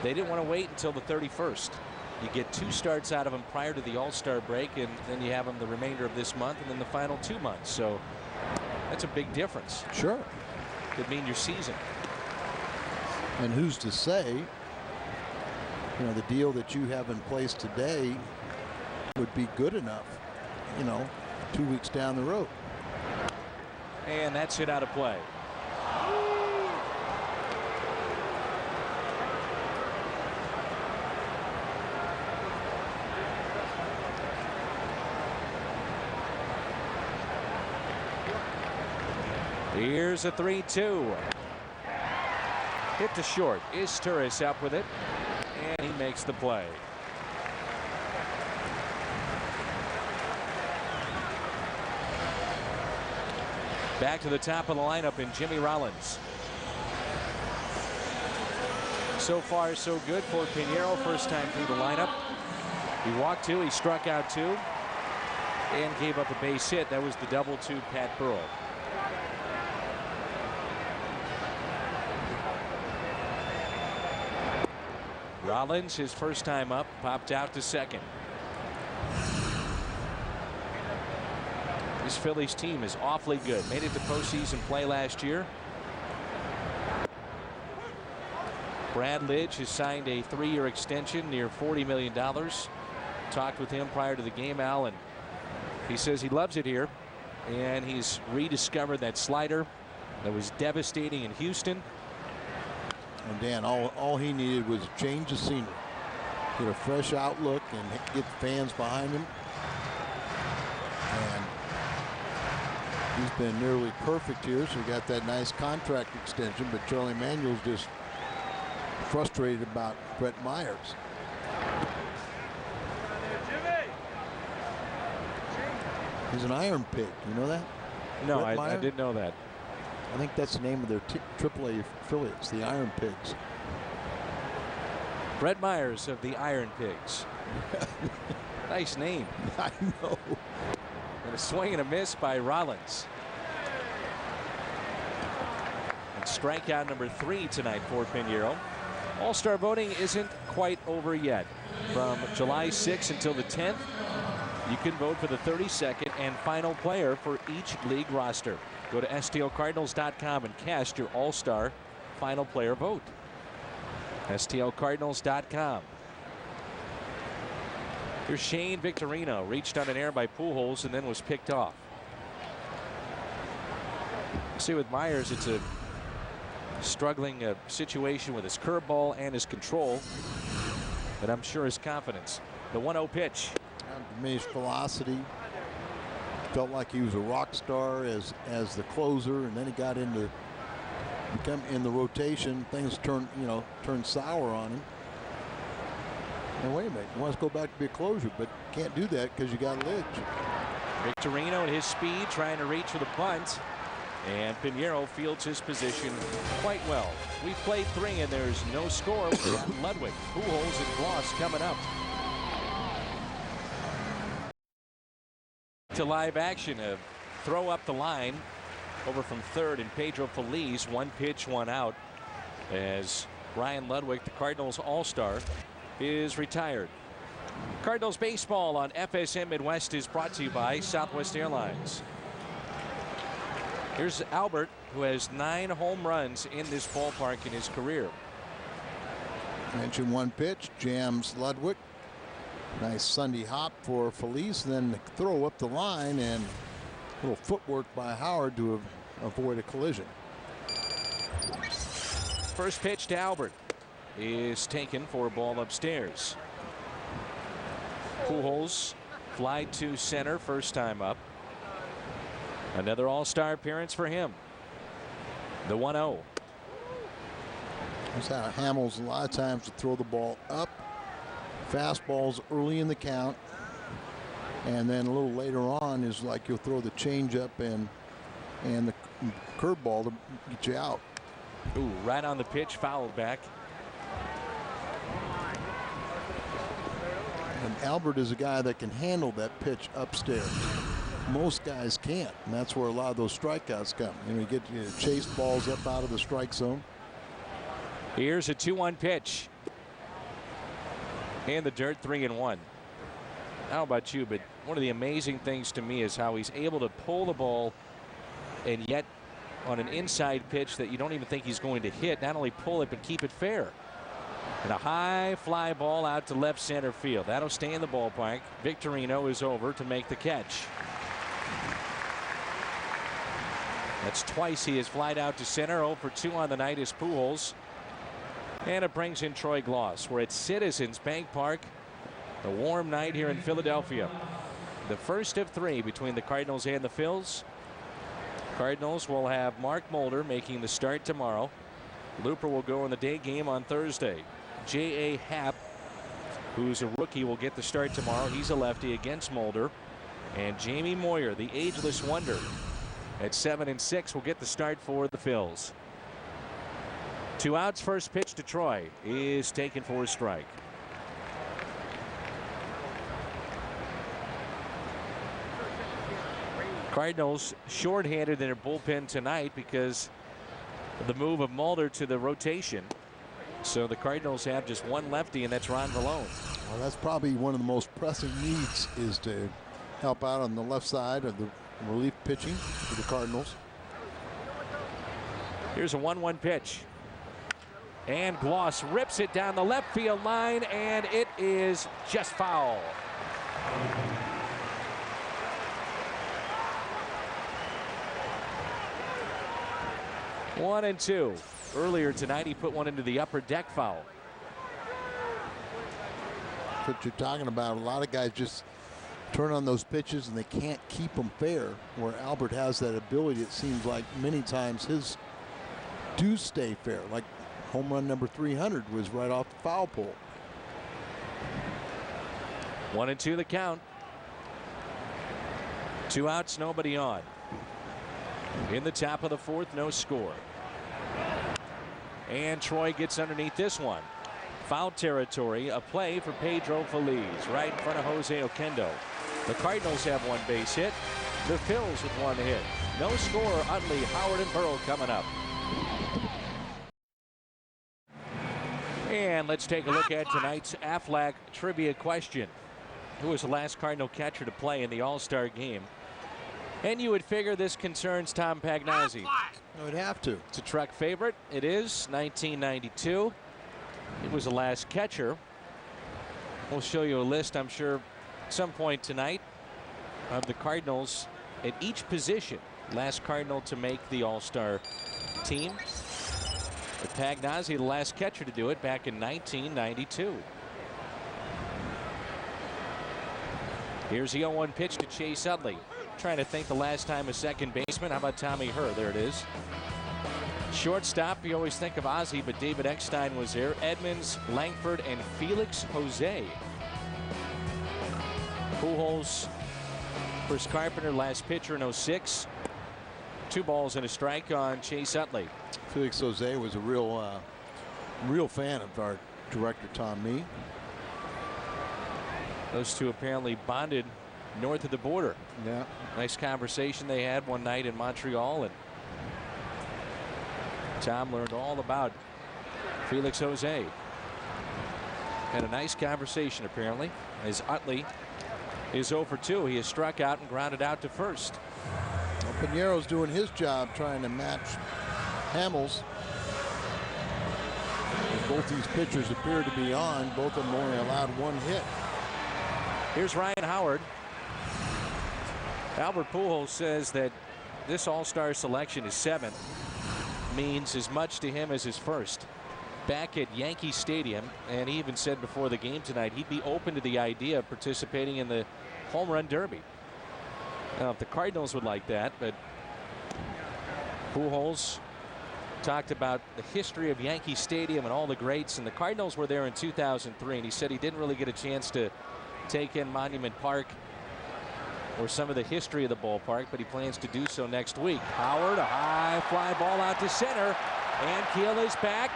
S1: they didn't want to wait until the 31st. You get 2 starts out of him prior to the All-Star break, and then you have him the remainder of this month and then the final 2 months. So that's a big difference.
S2: Sure.
S1: Could mean your season.
S2: And who's to say, you know, the deal that you have in place today would be good enough, you know, 2 weeks down the road.
S1: And that's hit out of play. Here's a 3-2. Hit to short. Is Turris up with it? And he makes the play. Back to the top of the lineup in Jimmy Rollins. So far, so good for Pinheiro. First time through the lineup. He walked 2, he struck out 2, and gave up a base hit. That was the double to Pat Burrell. Rollins, his first time up, popped out to second. This Phillies team is awfully good. Made it to postseason play last year. Brad Lidge has signed a 3-year extension near $40 million. Talked with him prior to the game, Al, and he says he loves it here. And he's rediscovered that slider that was devastating in Houston.
S2: And Dan, all he needed was a change of scenery, get a fresh outlook, and get fans behind him. And he's been nearly perfect here, so he got that nice contract extension. But Charlie Manuel's just frustrated about Brett Myers. He's an Iron Pig. You know that?
S1: No, I didn't know that.
S2: I think that's the name of their AAA affiliates, the Iron Pigs.
S1: Brett Myers of the Iron Pigs. Nice name.
S2: I know.
S1: And a swing and a miss by Rollins. And strikeout number 3 tonight for Pinheiro. All-Star voting isn't quite over yet. From July 6th until the 10th, you can vote for the 32nd and final player for each league roster. Go to STLCardinals.com and cast your All-Star final player vote. STLCardinals.com. Here's Shane Victorino. Reached on an air by Pujols and then was picked off. See, with Myers, it's a struggling situation with his curveball and his control, but I'm sure his confidence. The 1-0 pitch.
S2: Diminished velocity. Felt like he was a rock star as the closer, and then he got into in the rotation. Things turned sour on him. And wait a minute, he wants to go back to be a closer, but can't do that because you got Lidge.
S1: Victorino at his speed trying to reach for the bunt, and Pinheiro fields his position quite well. We've played 3 and there's no score. We've got Ludwig, Pujols, and Gloss coming up. To live action, a throw up the line over from third, and Pedro Feliz, 1 pitch, 1 out, as Ryan Ludwig, the Cardinals All-Star, is retired. Cardinals baseball on FSM Midwest is brought to you by Southwest Airlines. Here's Albert, who has 9 home runs in this ballpark in his career.
S2: Mentioned 1 pitch, jams Ludwig. Nice Sunday hop for Feliz, then the throw up the line, and a little footwork by Howard to avoid a collision.
S1: First pitch to Albert is taken for a ball upstairs. Pujols fly to center, first time up. Another All-Star appearance for him. The 1-0.
S2: That's how Hamels a lot of times to throw the ball up. Fastballs early in the count, and then a little later on is like you'll throw the changeup and the curveball to get you out.
S1: Ooh, right on the pitch, fouled back.
S2: And Albert is a guy that can handle that pitch upstairs. most guys can't, and that's where a lot of those strikeouts come. You get chase balls up out of the strike zone.
S1: Here's a 2-1 pitch. In the dirt, 3-1. How about you? But one of the amazing things to me is how he's able to pull the ball and yet on an inside pitch that you don't even think he's going to hit, not only pull it but keep it fair. And a high fly ball out to left center field. That'll stay in the ballpark. Victorino is over to make the catch. That's twice he has flied out to center. 0 for 2 on the night is Pujols. And it brings in Troy Glaus. We're at Citizens Bank Park. A warm night here in Philadelphia. The first of 3 between the Cardinals and the Phils. Cardinals will have Mark Mulder making the start tomorrow. Looper will go in the day game on Thursday. J.A. Happ, who's a rookie, will get the start tomorrow. He's a lefty against Mulder. And Jamie Moyer, the ageless wonder, at 7-6 will get the start for the Phils. 2 outs. First pitch to Troy is taken for a strike. Cardinals shorthanded in their bullpen tonight because of the move of Mulder to the rotation. So the Cardinals have just one lefty, and that's Ron Vallone.
S2: Well, that's probably one of the most pressing needs, is to help out on the left side of the relief pitching for the Cardinals.
S1: Here's a 1-1 pitch. And Glaus rips it down the left field line, and it is just foul. One and two. Earlier tonight, he put one into the upper deck foul.
S2: That's what you're talking about. A lot of guys just turn on those pitches and they can't keep them fair, where Albert has that ability. It seems like many times his do stay fair. Like home run number 300 was right off the foul pole.
S1: 1-2 the count. 2 outs, nobody on. In the top of the 4th, no score. And Troy gets underneath this one. Foul territory, a play for Pedro Feliz right in front of Jose Oquendo. The Cardinals have one base hit. The Phils with one hit. No score. Utley, Howard, and Burrow coming up. And let's take a look at tonight's Aflac trivia question. Who was the last Cardinal catcher to play in the All-Star game? And you would figure this concerns Tom Pagnazzi.
S2: I would have to.
S1: It's a Truck favorite. It is 1992. It was the last catcher. We'll show you a list, I'm sure, at some point tonight of the Cardinals at each position. Last Cardinal to make the All-Star team. But Pagnazzi, the last catcher to do it back in 1992. Here's the 0-1 pitch to Chase Utley. Trying to think the last time a second baseman. How about Tommy Herr? There it is. Shortstop, you always think of Ozzie, but David Eckstein was there. Edmonds, Langford, and Felix Jose. Pujols, Chris Carpenter, last pitcher in 06. 2 balls and a strike on Chase Utley.
S2: Felix Jose was a real fan of our director, Tom Mee.
S1: Those two apparently bonded north of the border.
S2: Yeah.
S1: Nice conversation they had one night in Montreal, and Tom learned all about Felix Jose. Had a nice conversation apparently, as Utley is 0 for 2. He has struck out and grounded out to first.
S2: Well, Pinero's doing his job trying to match Hamels. And both these pitchers appear to be on. Both of them only allowed 1 hit.
S1: Here's Ryan Howard. Albert Pujols says that this All-Star selection, his 7th, means as much to him as his first. Back at Yankee Stadium, and he even said before the game tonight he'd be open to the idea of participating in the home run derby. Now, if the Cardinals would like that, but Pujols talked about the history of Yankee Stadium and all the greats, and the Cardinals were there in 2003, and he said he didn't really get a chance to take in Monument Park or some of the history of the ballpark, but he plans to do so next week. Howard, a high fly ball out to center, and Keel is back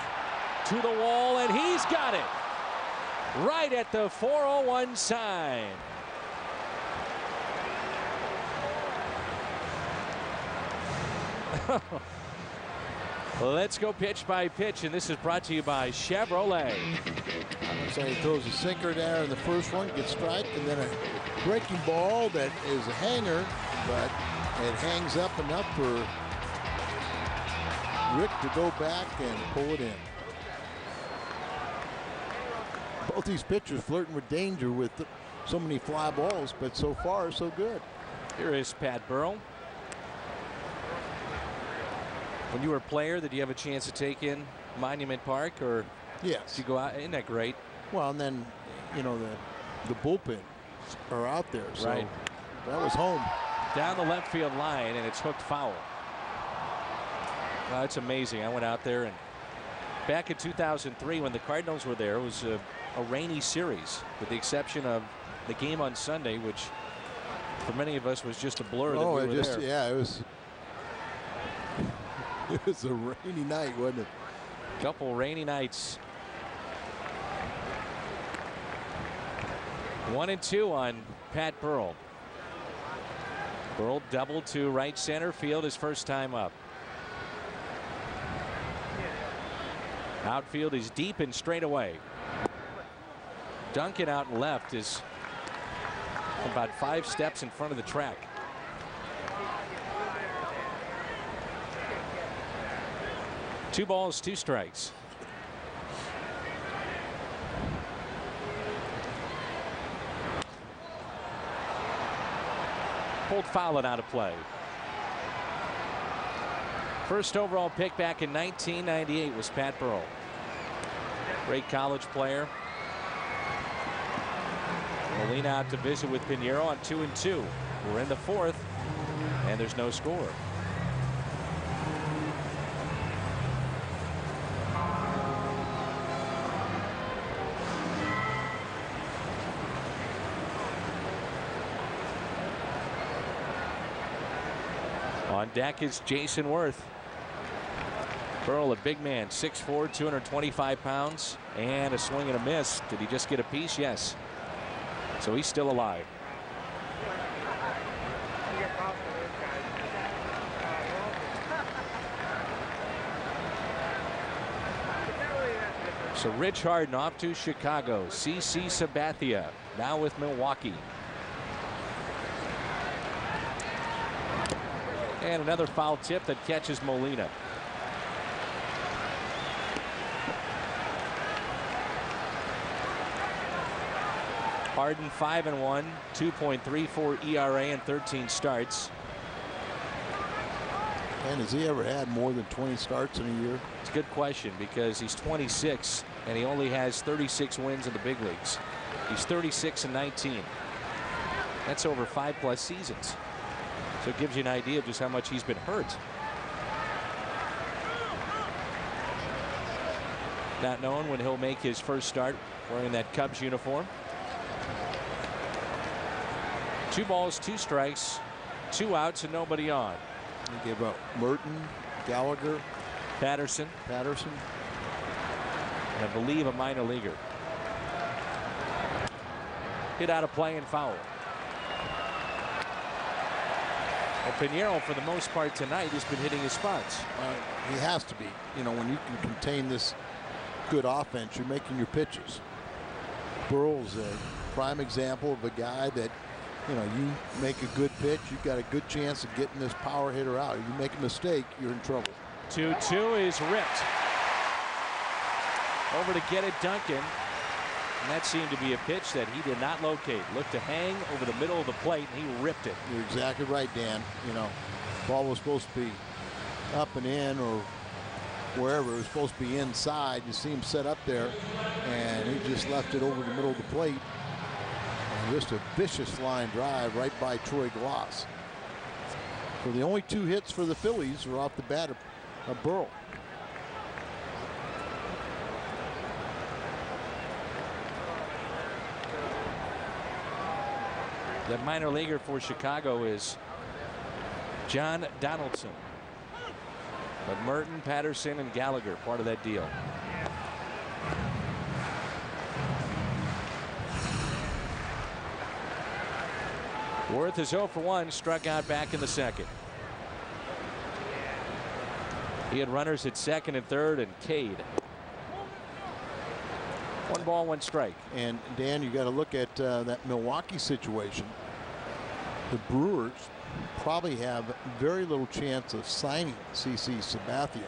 S1: to the wall, and he's got it right at the 401 sign. Let's go pitch by pitch, and this is brought to you by Chevrolet.
S2: So he throws a sinker there in the first one, gets strike, and then a breaking ball that is a hanger, but it hangs up enough for Rick to go back and pull it in. Both these pitchers flirting with danger with so many fly balls, but so far so good.
S1: Here is Pat Burrell. When you were a player, did you have a chance to take in Monument Park, or
S2: yes,
S1: did you go out? Isn't that great?
S2: Well, and then the bullpen are out there, so
S1: right.
S2: That was home.
S1: Down the left field line, and it's hooked foul. Wow, it's amazing. I went out there, and back in 2003 when the Cardinals were there, it was a rainy series, with the exception of the game on Sunday, which for many of us was just a blur.
S2: Oh,
S1: that we were there.
S2: Yeah, it was. It was a rainy night, wasn't it?
S1: Couple rainy nights. 1-2 on Pat Burrell. Burrell doubled to right center field his first time up. Outfield is deep and straight away. Duncan out left is about 5 steps in front of the track. Two balls, 2 strikes. Pulled foul and out of play. First overall pick back in 1998 was Pat Burrell. Great college player. Molina out to visit with Pinheiro on 2-2. We're in the 4th, and there's no score. On deck is Jason Worth. Burrell, a big man, 6'4", 225 pounds, and a swing and a miss. Did he just get a piece? Yes. So he's still alive. So Rich Harden off to Chicago. CC Sabathia now with Milwaukee. And another foul tip that catches Molina. Harden 5-1, 2.34 ERA and 13 starts.
S2: And has he ever had more than 20 starts in a year?
S1: It's a good question, because he's 26 and he only has 36 wins in the big leagues. He's 36-19. That's over 5+ seasons. So it gives you an idea of just how much he's been hurt. Not knowing when he'll make his first start wearing that Cubs uniform. 2 balls, 2 strikes, 2 outs, and nobody on.
S2: He gave up Merton, Gallagher,
S1: Patterson,
S2: and
S1: I believe a minor leaguer. Hit out of play and foul. Well, Pinheiro, for the most part tonight, has been hitting his spots.
S2: He has to be. You know, when you can contain this good offense, you're making your pitches. Burrell's a prime example of a guy that, you know, you make a good pitch, you've got a good chance of getting this power hitter out. If you make a mistake, you're in trouble.
S1: 2-2 is ripped. Over to get it, Duncan. And that seemed to be a pitch that he did not locate. Looked to hang over the middle of the plate, and he ripped it.
S2: You're exactly right, Dan. You know, ball was supposed to be up and in, or wherever. It was supposed to be inside. You see him set up there, and he just left it over the middle of the plate. And just a vicious line drive right by Troy Glass. So the only 2 hits for the Phillies are off the bat of Burrell.
S1: The minor leaguer for Chicago is John Donaldson. But Merton, Patterson, and Gallagher part of that deal. Worth is 0 for 1, struck out back in the 2nd. He had runners at second and third and Cade. 1 ball, 1 strike.
S2: And Dan, you got to look at that Milwaukee situation. The Brewers probably have very little chance of signing CC Sabathia,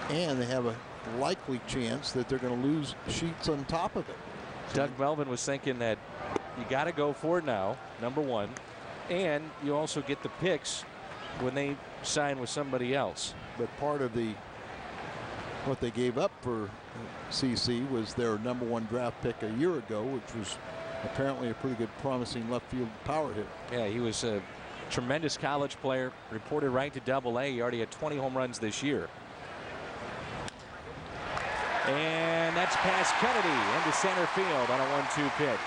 S2: and they have a likely chance that they're going to lose Sheets on top of it.
S1: Doug Melvin was thinking that you got to go for it now, number 1, and you also get the picks when they sign with somebody else.
S2: But part of what they gave up for CC was their number 1 draft pick a year ago, which was apparently a pretty good, promising left field power hitter.
S1: Yeah, he was a tremendous college player, reported right to Double-A. He already had 20 home runs this year. And that's past Kennedy into center field on a 1-2 pitch.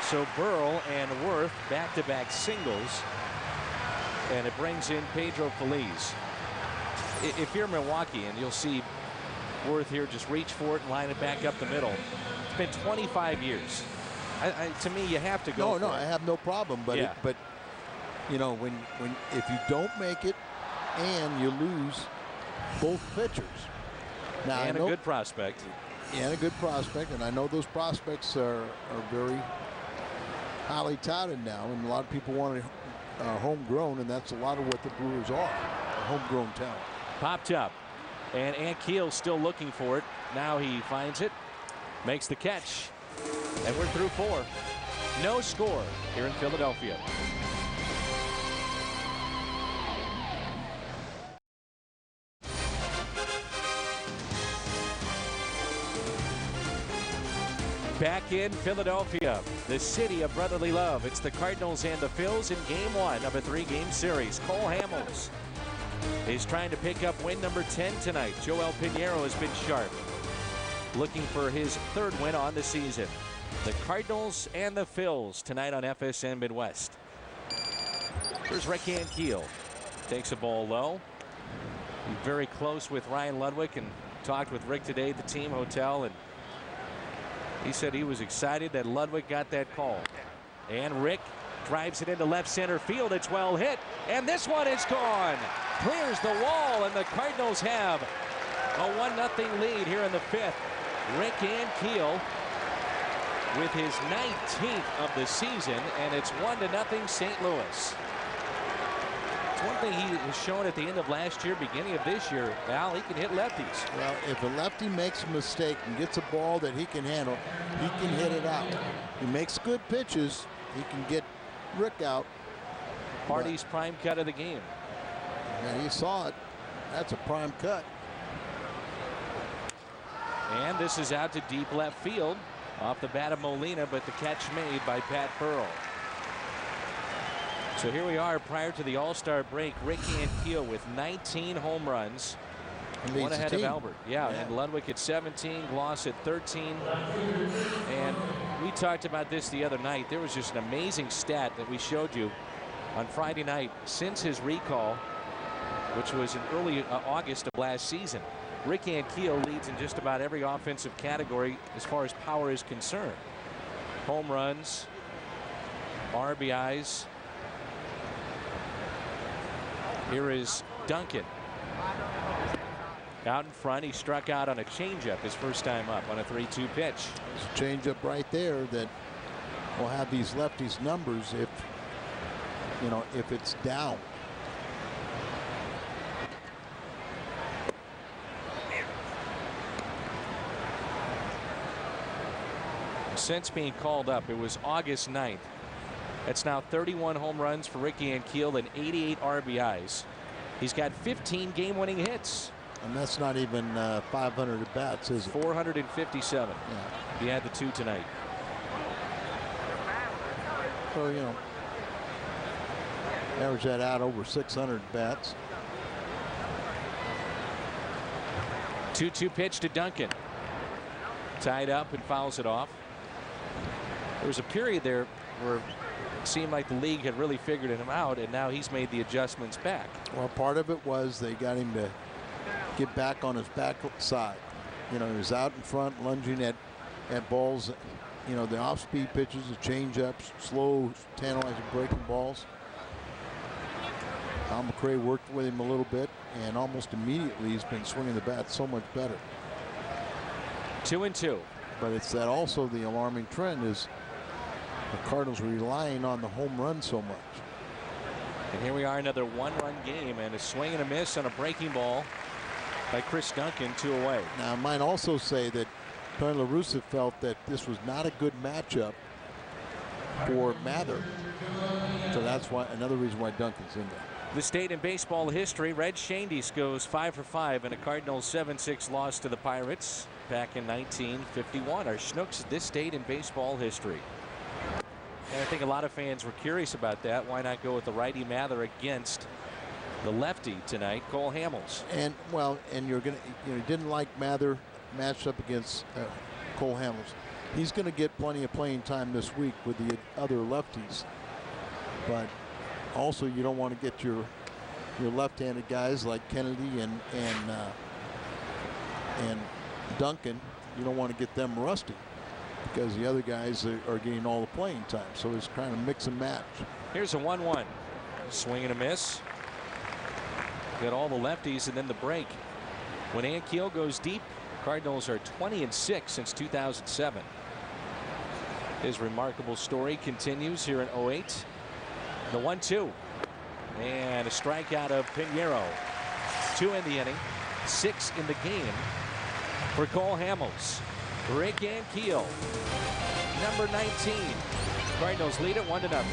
S1: So Burrell and Worth back-to-back singles, and it brings in Pedro Feliz. If you're Milwaukee, and you'll see Worth here just reach for it and line it back up the middle. It's been 25 years. To me, you have to go.
S2: No, I have no problem. But
S1: yeah.
S2: But you know, if you don't make it and you lose both pitchers, now
S1: and a good prospect.
S2: And a good prospect, and I know those prospects are very highly touted now, and a lot of people want it homegrown, and that's a lot of what the Brewers are, homegrown talent.
S1: Popped up, and Ankiel still looking for it. Now he finds it, makes the catch, and we're through 4. No score here in Philadelphia. Back in Philadelphia, the city of brotherly love. It's the Cardinals and the Phils in Game 1 of a 3-game series. Cole Hamels is trying to pick up win number 10 tonight. Joel Pinheiro has been sharp, looking for his 3rd win on the season. The Cardinals and the Phils tonight on FSN Midwest. Here's Rick Ankiel. Takes a ball low. He's very close with Ryan Ludwig and talked with Rick today at the team hotel, and he said he was excited that Ludwig got that call. And Rick drives it into left center field. It's well hit. And this one is gone. Clears the wall, and the Cardinals have a 1-0 lead here in the 5th. Rick Ankiel with his 19th of the season, and it's 1-0 St. Louis. It's one thing he has shown at the end of last year, beginning of this year, Al, he can hit lefties.
S2: Well, if a lefty makes a mistake and gets a ball that he can handle, he can hit it out. He makes good pitches. He can get Rick out.
S1: Hardy's prime cut of the game.
S2: And he saw it. That's a prime cut.
S1: And this is out to deep left field off the bat of Molina, but the catch made by Pat Burrell. So here we are prior to the All-Star break. Rick Ankiel with 19 home runs. One ahead of Albert. Yeah, and Ludwig at 17, Gloss at 13. And we talked about this the other night. There was just an amazing stat that we showed you on Friday night since his recall, which was in early August of last season. Rick Ankiel leads in just about every offensive category as far as power is concerned. Home runs, RBIs. Here is Duncan. Out in front, he struck out on a changeup his first time up on a 3-2 pitch.
S2: There's a changeup right there that will have these lefties' numbers if it's down.
S1: Since being called up, it was August 9th. That's now 31 home runs for Ricky Ankiel and 88 RBIs. He's got 15 game-winning hits.
S2: And that's not even 500 at bats, is it?
S1: 457.
S2: Yeah.
S1: He had the 2 tonight.
S2: So, average that out over 600 bats.
S1: 2-2 pitch to Duncan. Tied up and fouls it off. There was a period there where it seemed like the league had really figured him out, and now he's made the adjustments back.
S2: Well, part of it was they got him to get back on his back side. He was out in front lunging at balls, the off-speed pitches, the change-ups, slow, tantalizing breaking balls. Tom McRae worked with him a little bit, and almost immediately he's been swinging the bat so much better.
S1: 2-2.
S2: But it's that also the alarming trend is the Cardinals relying on the home run so much.
S1: And here we are, another one-run game, and a swing and a miss on a breaking ball by Chris Duncan, 2 away.
S2: Now, I might also say that Tony La Russa felt that this was not a good matchup for Mather. So that's why another reason why Duncan's in there.
S1: This date in baseball history, Red Schoendienst goes 5 for 5 in a Cardinals 7-6 loss to the Pirates back in 1951. Our Schnooks this date in baseball history. And I think a lot of fans were curious about that. Why not go with the righty Mather against the lefty tonight, Cole Hamels?
S2: And well, and you're gonna, didn't like Mather matched up against Cole Hamels. He's going to get plenty of playing time this week with the other lefties, but also you don't want to get your left-handed guys like Kennedy and Duncan. You don't want to get them rusty because the other guys are getting all the playing time. So it's kind of mix and match. Here's
S1: a 1-1. Swing and a miss. Got all the lefties and then the break. When Ankiel goes deep, Cardinals are 20-6 since 2007. His remarkable story continues here in 08. The 1-2. And a strikeout of Pinheiro. 2 in the inning, 6 in the game for Cole Hamels. Rick Ankiel, number 19. Cardinals lead it 1-0.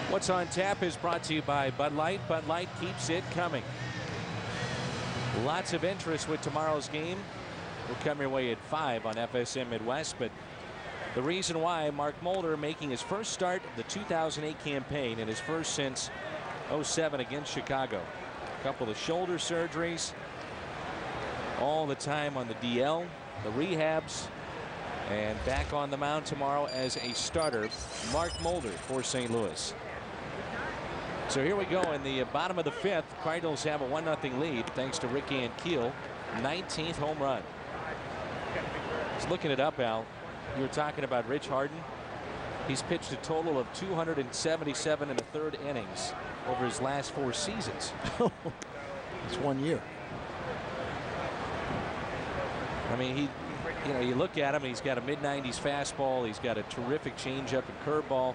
S1: What's on Tap is brought to you by Bud Light. Bud Light keeps it coming. Lots of interest with tomorrow's game. Will come your way at 5 on FSM Midwest, but the reason why, Mark Mulder making his first start of the 2008 campaign and his first since 07 against Chicago. A couple of shoulder surgeries, all the time on the DL, the rehabs, and back on the mound tomorrow as a starter, Mark Mulder for St. Louis. So here we go in the bottom of the 5th. Cardinals have a 1-0 lead thanks to Rick Ankiel, 19th home run. Just looking it up, Al. You were talking about Rich Harden. He's pitched a total of 277 1/3 innings over his last 4 seasons.
S2: It's 1 year.
S1: I mean, you look at him, he's got a mid-90s fastball, he's got a terrific changeup and curveball.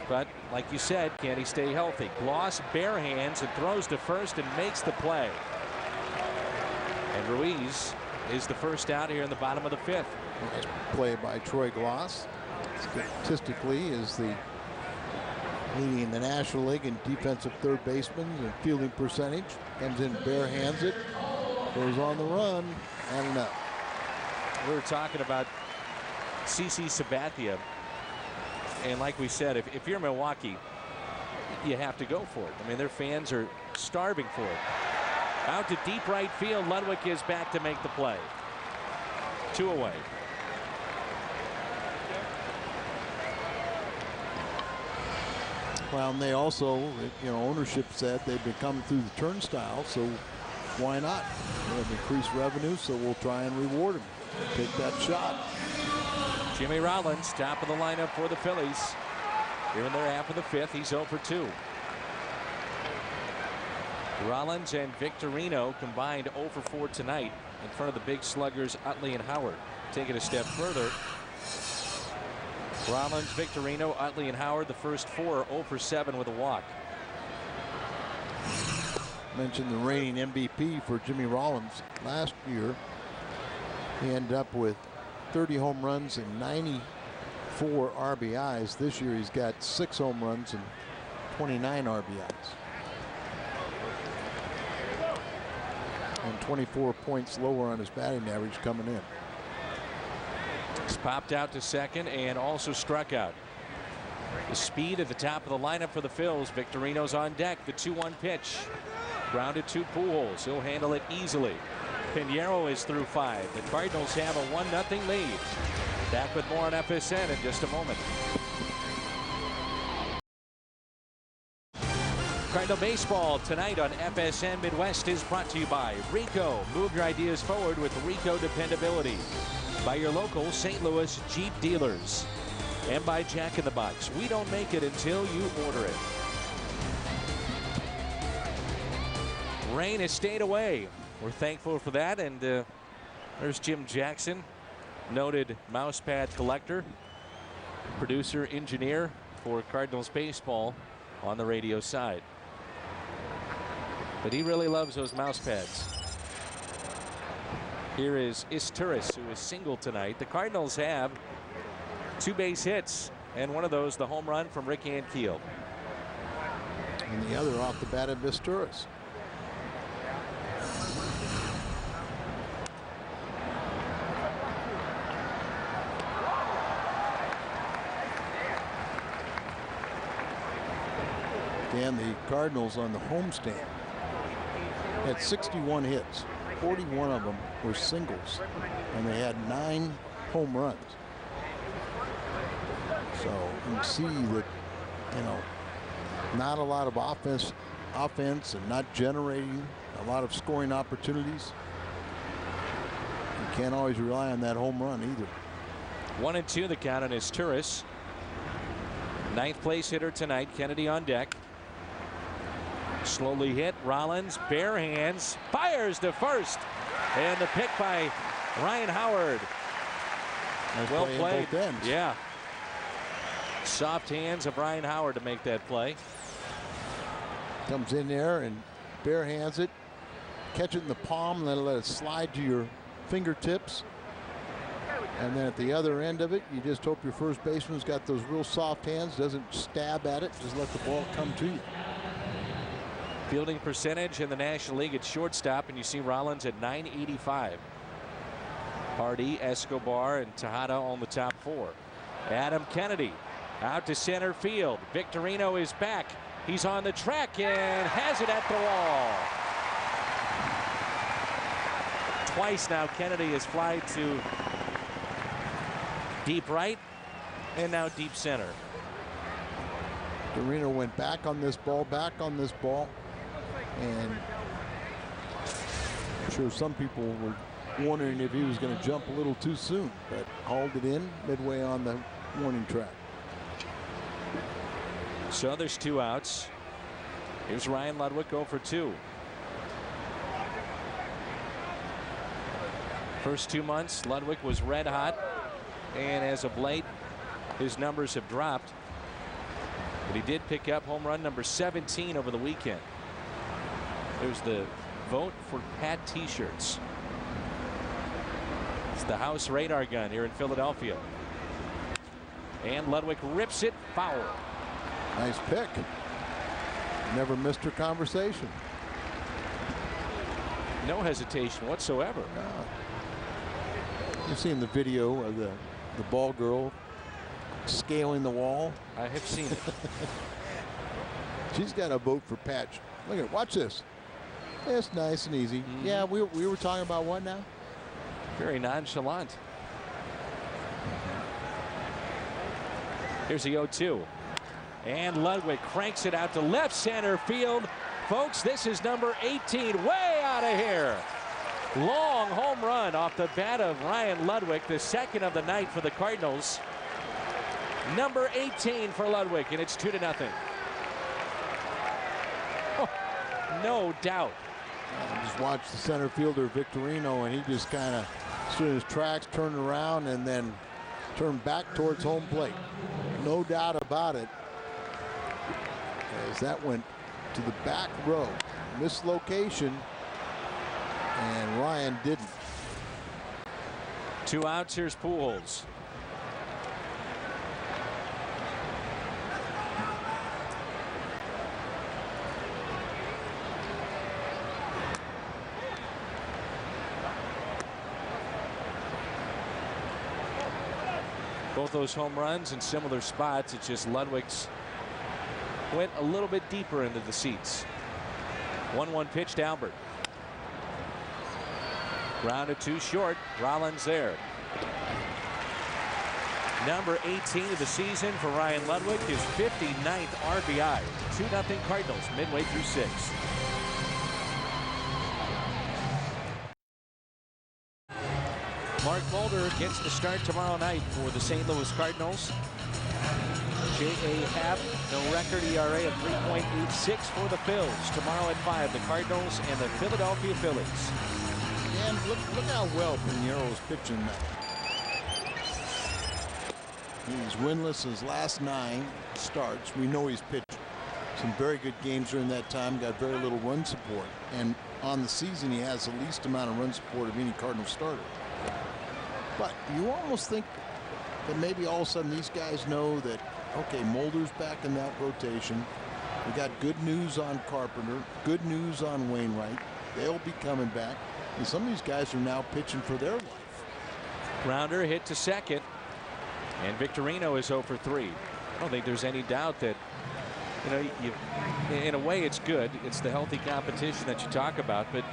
S1: But like you said, can he stay healthy? Gloss bare hands and throws to first and makes the play. And Ruiz is the first out here in the bottom of the 5th.
S2: Nice play by Troy Gloss. Statistically is the leading in the National League in defensive third baseman and fielding percentage. Comes in, bare hands it, goes on the run, and enough.
S1: We were talking about CC Sabathia, and like we said, if you're Milwaukee, you have to go for it. I mean, their fans are starving for it. Out to deep right field. Ludwig is back to make the play. 2 away.
S2: Well, and they also, ownership said they've been coming through the turnstile, so why not? They have increased revenue, so we'll try and reward them. Take that shot.
S1: Jimmy Rollins, top of the lineup for the Phillies. Here in their half of the 5th, he's 0 for 2. Rollins and Victorino combined 0 for 4 tonight in front of the big sluggers Utley and Howard. Take it a step further. Rollins, Victorino, Utley, and Howard, the first 4 0 for 7 with a walk.
S2: Mentioned the reigning MVP for Jimmy Rollins last year. He ended up with 30 home runs and 94 RBIs. This year he's got 6 home runs and 29 RBIs. And 24 points lower on his batting average coming in.
S1: He's popped out to second and also struck out. The speed at the top of the lineup for the Phils. Victorino's on deck. The 2-1 pitch. Grounded to Pujols. He'll handle it easily. Pinheiro is through 5. The Cardinals have a 1-0 lead. Back with more on FSN in just a moment. Cardinal Baseball tonight on FSM Midwest is brought to you by Rico. Move your ideas forward with Rico dependability. By your local St. Louis Jeep dealers. And by Jack in the Box. We don't make it until you order it. Rain has stayed away. We're thankful for that. And there's Jim Jackson, noted mouse pad collector, producer, engineer for Cardinals baseball on the radio side. But he really loves those mouse pads. Here is Isturis, who is single tonight. The Cardinals have 2 base hits, and one of those the home run from Rick Ankiel.
S2: And the other off the bat of Isturis. And the Cardinals on the homestand had 61 hits. 41 of them were singles, and they had 9 home runs. So you can see that, you know, not a lot of offense and not generating a lot of scoring opportunities. You can't always rely on that home run either.
S1: 1-2 the count on Isturis. 9th place hitter tonight. Kennedy on deck. Slowly hit. Rollins, bare hands, fires to first, and the pick by Ryan Howard. Well played. Yeah. Soft hands of Ryan Howard to make that play.
S2: Comes in there and bare hands it, catch it in the palm, then let it slide to your fingertips. And then at the other end of it, you just hope your first baseman's got those real soft hands, doesn't stab at it, just let the ball come to you.
S1: Fielding percentage in the National League at shortstop, and you see Rollins at .985. Hardy, Escobar, and Tejada on the top 4. Adam Kennedy out to center field. Victorino is back. He's on the track and has it at the wall. Twice now Kennedy has flied to deep right and now deep center.
S2: Victorino went back on this ball, and I'm sure some people were wondering if he was going to jump a little too soon, but hauled it in midway on the warning track.
S1: So there's 2 outs. Here's Ryan Ludwig 0 for 2. First 2 months, Ludwig was red hot, and as of late, his numbers have dropped. But he did pick up home run number 17 over the weekend. There's the vote for Pat T-shirts. It's the house radar gun here in Philadelphia. And Ludwig rips it foul.
S2: Nice pick. Never missed her conversation.
S1: No hesitation whatsoever.
S2: You've seen the video of the ball girl scaling the wall.
S1: I have seen it.
S2: She's got a vote for Pat. Look at it. Watch this. It's nice and easy. Yeah, we were talking about what now?
S1: Very nonchalant. Here's the 0-2. And Ludwig cranks it out to left center field. Folks, this is number 18, way out of here. Long home run off the bat of Ryan Ludwig, the second of the night for the Cardinals. Number 18 for Ludwig, and it's 2-0. Oh, no doubt.
S2: Just watch the center fielder Victorino, and he just kind of stood in his tracks, turned around, and then turned back towards home plate. No doubt about it, as that went to the back row. Mislocation, and Ryan didn't.
S1: 2 outs. Here's Pujols. Both those home runs in similar spots. It's just Ludwig's went a little bit deeper into the seats. 1-1 pitch to Albert. Grounded 2 short. Rollins there. Number 18 of the season for Ryan Ludwig, his 59th RBI. 2-0 Cardinals midway through 6th. Mark Mulder gets the start tomorrow night for the St. Louis Cardinals. J.A. Happ, no record ERA of 3.86 for the Phils. Tomorrow at 5, the Cardinals and the Philadelphia Phillies.
S2: And look how well Pinero's pitching now. He's winless his last 9 starts. We know he's pitched some very good games during that time, got very little run support. And on the season, he has the least amount of run support of any Cardinal starter. But you almost think that maybe all of a sudden these guys know that, okay, Mulder's back in that rotation. We got good news on Carpenter, good news on Wainwright. They'll be coming back. And some of these guys are now pitching for their life.
S1: Grounder hit to second. And Victorino is 0 for 3. I don't think there's any doubt that, you know, in a way it's good. It's the healthy competition that you talk about. But,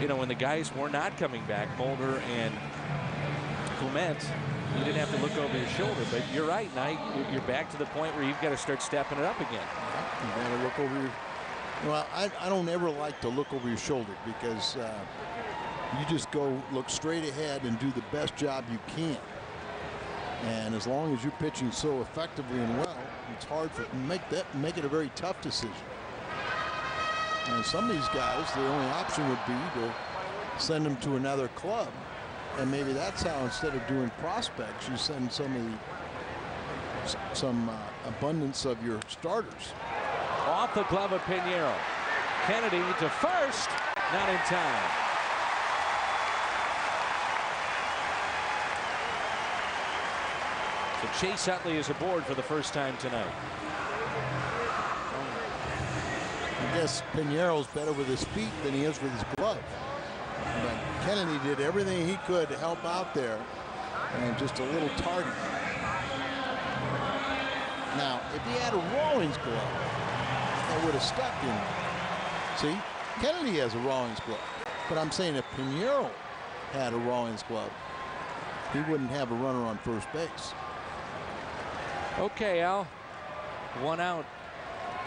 S1: you know, when the guys were not coming back, Mulder and Clement, you didn't have to look over your shoulder. But you're right, Knight. You're back to the point where you've got to start stepping it up again.
S2: You got to look over your. Well, I don't ever like to look over your shoulder because you just go look straight ahead and do the best job you can. And as long as you're pitching so effectively and well, it's hard to make it a very tough decision. And some of these guys, the only option would be to send them to another club. And maybe that's how, instead of doing prospects, you send some abundance of your starters.
S1: Off the glove of Pinheiro. Kennedy to first, not in time. So Chase Utley is aboard for the first time tonight.
S2: I guess Pinheiro's better with his feet than he is with his glove. But Kennedy did everything he could to help out there, and just a little tardy. Now, if he had a Rawlings glove, that would have stuck him. See, Kennedy has a Rawlings glove, but I'm saying if Pinheiro had a Rawlings glove, he wouldn't have a runner on first base.
S1: Okay, Al. 1 out.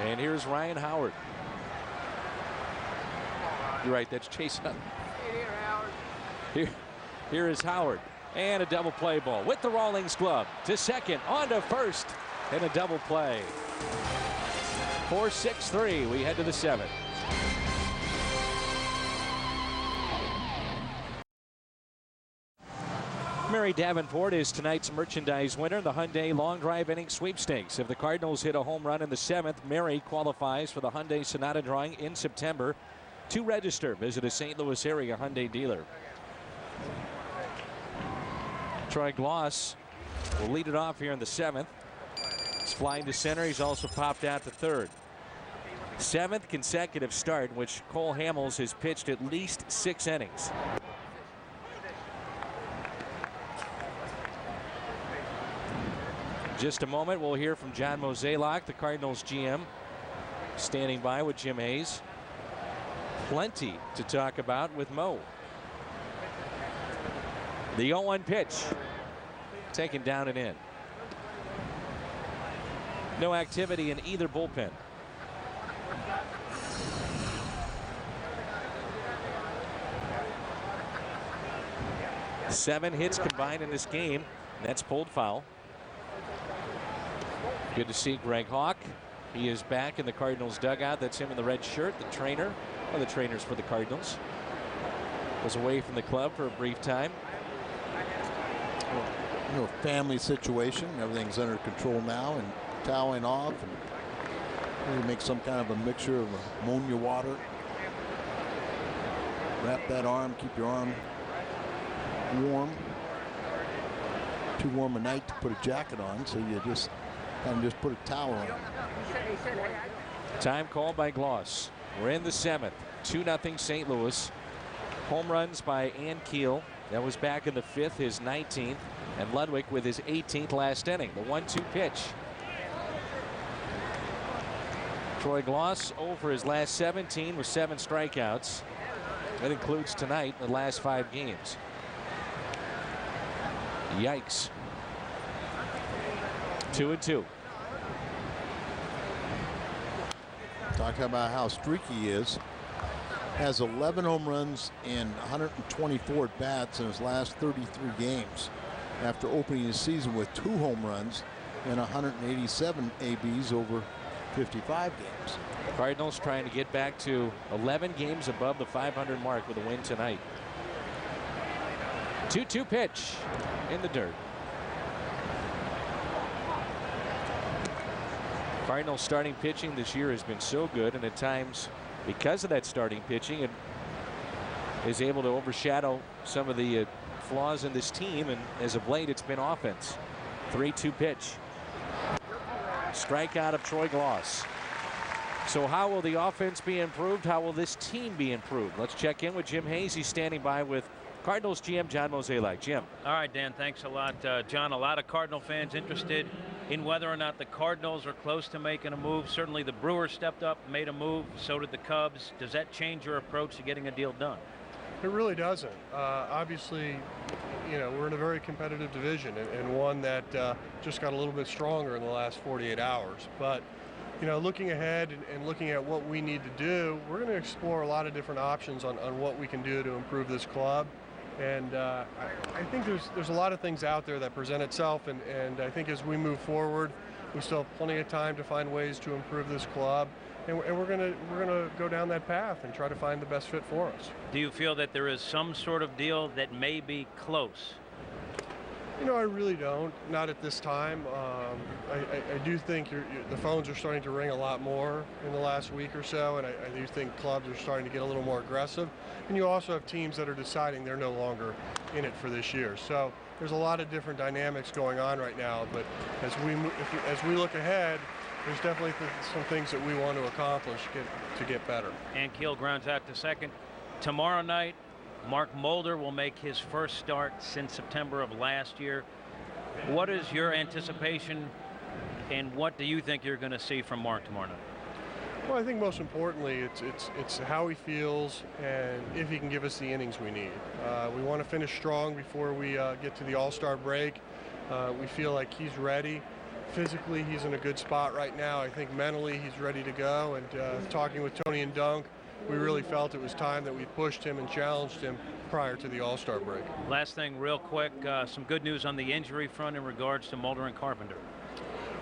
S1: And here's Ryan Howard. You're right, that's Chase Utley. Here is Howard. And a double play ball with the Rawlings glove to second, on to first, and a double play. 4-6-3. We head to the 7th. Mary Davenport is tonight's merchandise winner, the Hyundai Long Drive Inning Sweepstakes. If the Cardinals hit a home run in the 7th, Mary qualifies for the Hyundai Sonata drawing in September. To register, visit a St. Louis area Hyundai dealer. Troy Gloss will lead it off here in the 7th. He's flying to center. He's also popped out to third. 7th consecutive start in which Cole Hamels has pitched at least 6 innings. Just a moment, we'll hear from John Mozeliak, the Cardinals GM, standing by with Jim Hayes. Plenty to talk about with Mo. The 0-1 pitch, taken down and in. No activity in either bullpen. Seven hits combined in this game. That's pulled foul. Good to see Greg Hawk. He is back in the Cardinals dugout. That's him in the red shirt, the trainer, one of the trainers for the Cardinals. Was away from the club for a brief time.
S2: You know, family situation. Everything's under control now, and toweling off, and maybe make some kind of a mixture of ammonia water. Wrap that arm, keep your arm warm. Too warm a night to put a jacket on, so you just kind of just put a towel on.
S1: Time called by Gloss. We're in the 7th. 2-0 St. Louis. Home runs by Ankiel. That was back in the 5th, his 19th. And Ludwig with his 18th last inning. The 1-2 pitch. Troy Gloss over his last 17 with 7 strikeouts. That includes tonight, the last 5 games. Yikes. 2-2.
S2: Talking about how streaky he is. Has 11 home runs and 124 at bats in his last 33 games, after opening his season with 2 home runs and 187 ABs over 55 games.
S1: Cardinals trying to get back to 11 games above the 500 mark with a win tonight. 2-2 pitch in the dirt. Cardinals starting pitching this year has been so good, and at times, because of that starting pitching, it is able to overshadow some of the flaws in this team, and as of late it's been offense. 3-2 pitch. Strikeout of Troy Gloss. So how will the offense be improved? How will this team be improved? Let's check in with Jim Hayes. He's standing by with Cardinals GM John Mozeliak. Jim.
S3: All right, Dan, thanks a lot. John, a lot of Cardinal fans interested in whether or not the Cardinals are close to making a move. Certainly the Brewers stepped up, made a move. So did the Cubs. Does that change your approach to getting a deal done?
S4: It really doesn't. Obviously, you know, we're in a very competitive division, and one that just got a little bit stronger in the last 48 hours. But, you know, looking ahead and looking at what we need to do, we're going to explore a lot of different options on what we can do to improve this club. And I think there's a lot of things out there that present itself, and I think as we move forward, we still have plenty of time to find ways to improve this club, and we're gonna go down that path and try to find the best fit for us.
S3: Do you feel that there is some sort of deal that may be close?
S4: You know, I really don't. Not at this time. I do think the phones are starting to ring a lot more in the last week or so, and I do think clubs are starting to get a little more aggressive. And you also have teams that are deciding they're no longer in it for this year. So there's a lot of different dynamics going on right now. But as we look ahead, there's definitely some things that we want to accomplish to get better.
S3: And Keel grounds out to second. Tomorrow night, Mark Mulder will make his first start since September of last year. What is your anticipation, and what do you think you're going to see from Mark tomorrow night?
S4: Well, I think most importantly, it's how he feels and if he can give us the innings we need. We want to finish strong before we get to the All-Star break. We feel like he's ready. Physically, he's in a good spot right now. I think mentally, he's ready to go. And talking with Tony and Dunk, we really felt it was time that we pushed him and challenged him prior to the All-Star break.
S3: Last thing, real quick, some good news on the injury front in regards to Mulder and Carpenter.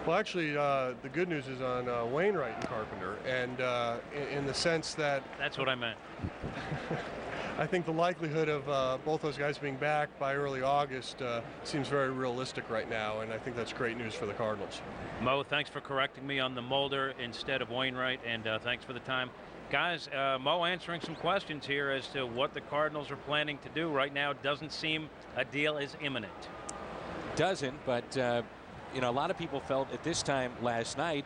S4: Well, actually, the good news is on Wainwright and Carpenter, and in the sense that...
S3: That's what I meant.
S4: I think the likelihood of both those guys being back by early August seems very realistic right now, and I think that's great news for the Cardinals.
S3: Mo, thanks for correcting me on the Mulder instead of Wainwright, and thanks for the time. Guys, Mo answering some questions here as to what the Cardinals are planning to do right now. Doesn't seem a deal is imminent.
S1: Doesn't, but you know, a lot of people felt at this time last night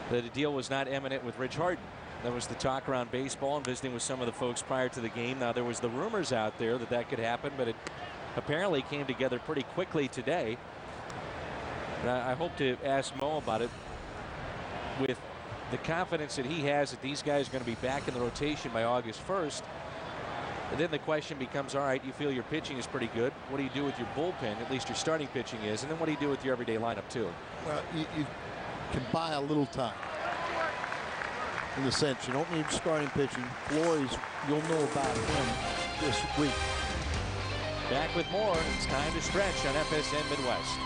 S1: that a deal was not imminent with Rich Harden. That was the talk around baseball and visiting with some of the folks prior to the game. Now, there was the rumors out there that that could happen, but it apparently came together pretty quickly today. And I hope to ask Mo about it with the confidence that he has that these guys are going to be back in the rotation by August 1st. And then the question becomes, all right, you feel your pitching is pretty good. What do you do with your bullpen? At least your starting pitching is. And then what do you do with your everyday lineup, too?
S2: Well, you can buy a little time. In the sense, you don't need starting pitching. Flores, you'll know about him this week.
S1: Back with more. It's time to stretch on FSN Midwest.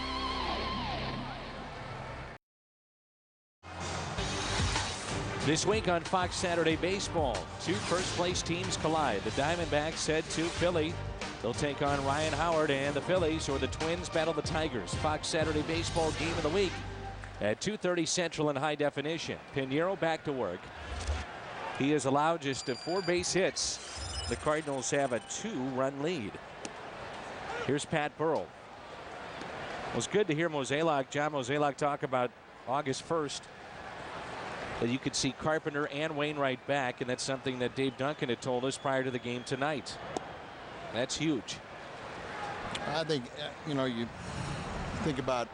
S1: This week on Fox Saturday Baseball, 2 first-place teams collide. The Diamondbacks head to Philly. They'll take on Ryan Howard, and the Phillies or the Twins battle the Tigers. Fox Saturday Baseball game of the week at 2:30 Central in high definition. Pinheiro back to work. He has allowed just 4 base hits. The Cardinals have a 2-run lead. Here's Pat Burrell. It was good to hear John Mozeliak talk about August 1st. That you could see Carpenter and Wainwright back, and that's something that Dave Duncan had told us prior to the game tonight. That's huge.
S2: I think, you know, you think about,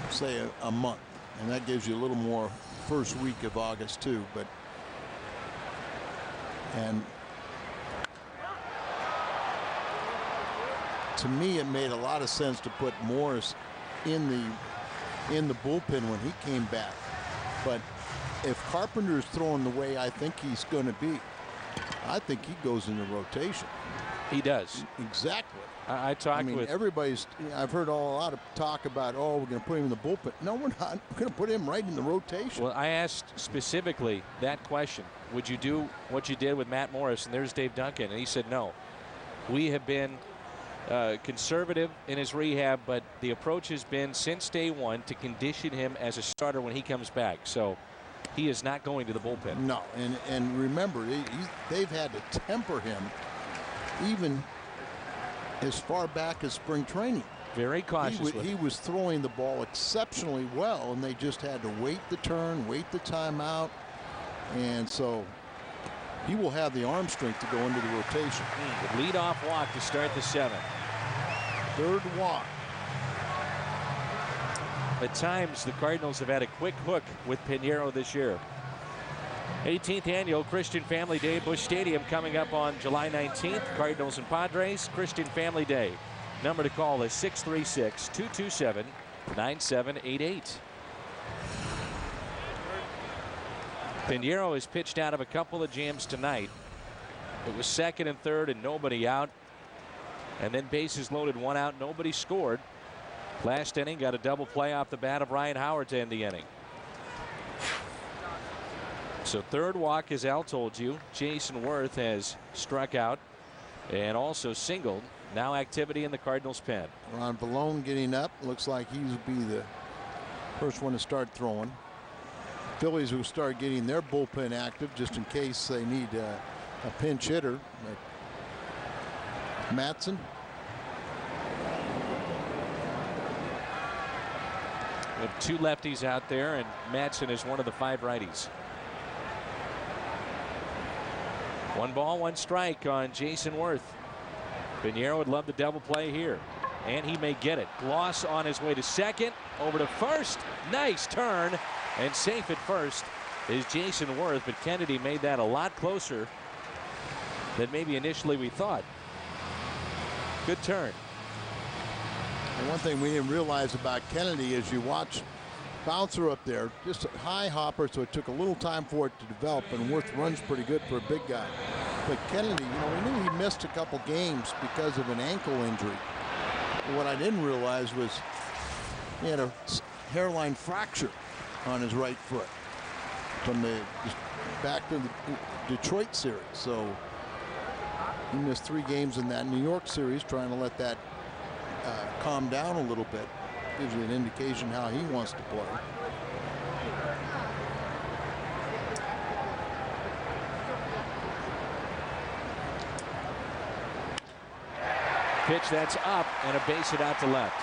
S2: say, a month, and that gives you a little more first week of August, too. And to me, it made a lot of sense to put Morris in the in the bullpen when he came back. But if Carpenter's throwing the way I think he's going to be, I think he goes in the rotation.
S1: He does.
S2: Exactly.
S1: I talked with
S2: everybody's. I've heard a lot of talk about, oh, we're going to put him in the bullpen. No, we're not. We're going to put him right in the rotation.
S1: Well, I asked specifically that question. Would you do what you did with Matt Morris? And there's Dave Duncan. And he said no. We have been conservative in his rehab, but the approach has been since day one to condition him as a starter when he comes back. So he is not going to the bullpen.
S2: No, and remember, they've had to temper him even as far back as spring training.
S1: Very cautious.
S2: He was throwing the ball exceptionally well, and they just had to wait the turn, wait the timeout, and so he will have the arm strength to go into the rotation.
S1: The leadoff walk to start the seventh.
S2: Third walk.
S1: At times, the Cardinals have had a quick hook with Pinheiro this year. 18th annual Christian Family Day, Busch Stadium, coming up on July 19th. Cardinals and Padres, Christian Family Day. Number to call is 636-227-9788. Pinheiro has pitched out of a couple of jams tonight. It was second and third and nobody out. And then bases loaded, one out, nobody scored. Last inning, got a double play off the bat of Ryan Howard to end the inning. So third walk, as Al told you. Jason Worth has struck out and also singled. Now activity in the Cardinals pen.
S2: Ron Vallone getting up. Looks like he'll be the first one to start throwing. Phillies will start getting their bullpen active just in case they need a pinch hitter. Matson.
S1: We have two lefties out there, and Matson is one of the five righties. 1 ball, 1 strike on Jason Worth. Pinheiro would love the double play here, and he may get it. Gloss on his way to second, over to first. Nice turn, and safe at first is Jason Worth, but Kennedy made that a lot closer than maybe initially we thought. Good turn.
S2: And one thing we didn't realize about Kennedy is you watch bouncer up there, just a high hopper, so it took a little time for it to develop, and Worth runs pretty good for a big guy. But Kennedy, we knew he missed a couple games because of an ankle injury. But what I didn't realize was he had a hairline fracture on his right foot from the back to the Detroit series. So he missed 3 games in that New York series, trying to let that calm down a little bit. Gives you an indication how he wants to play.
S1: Pitch that's up, and a base hit out to left.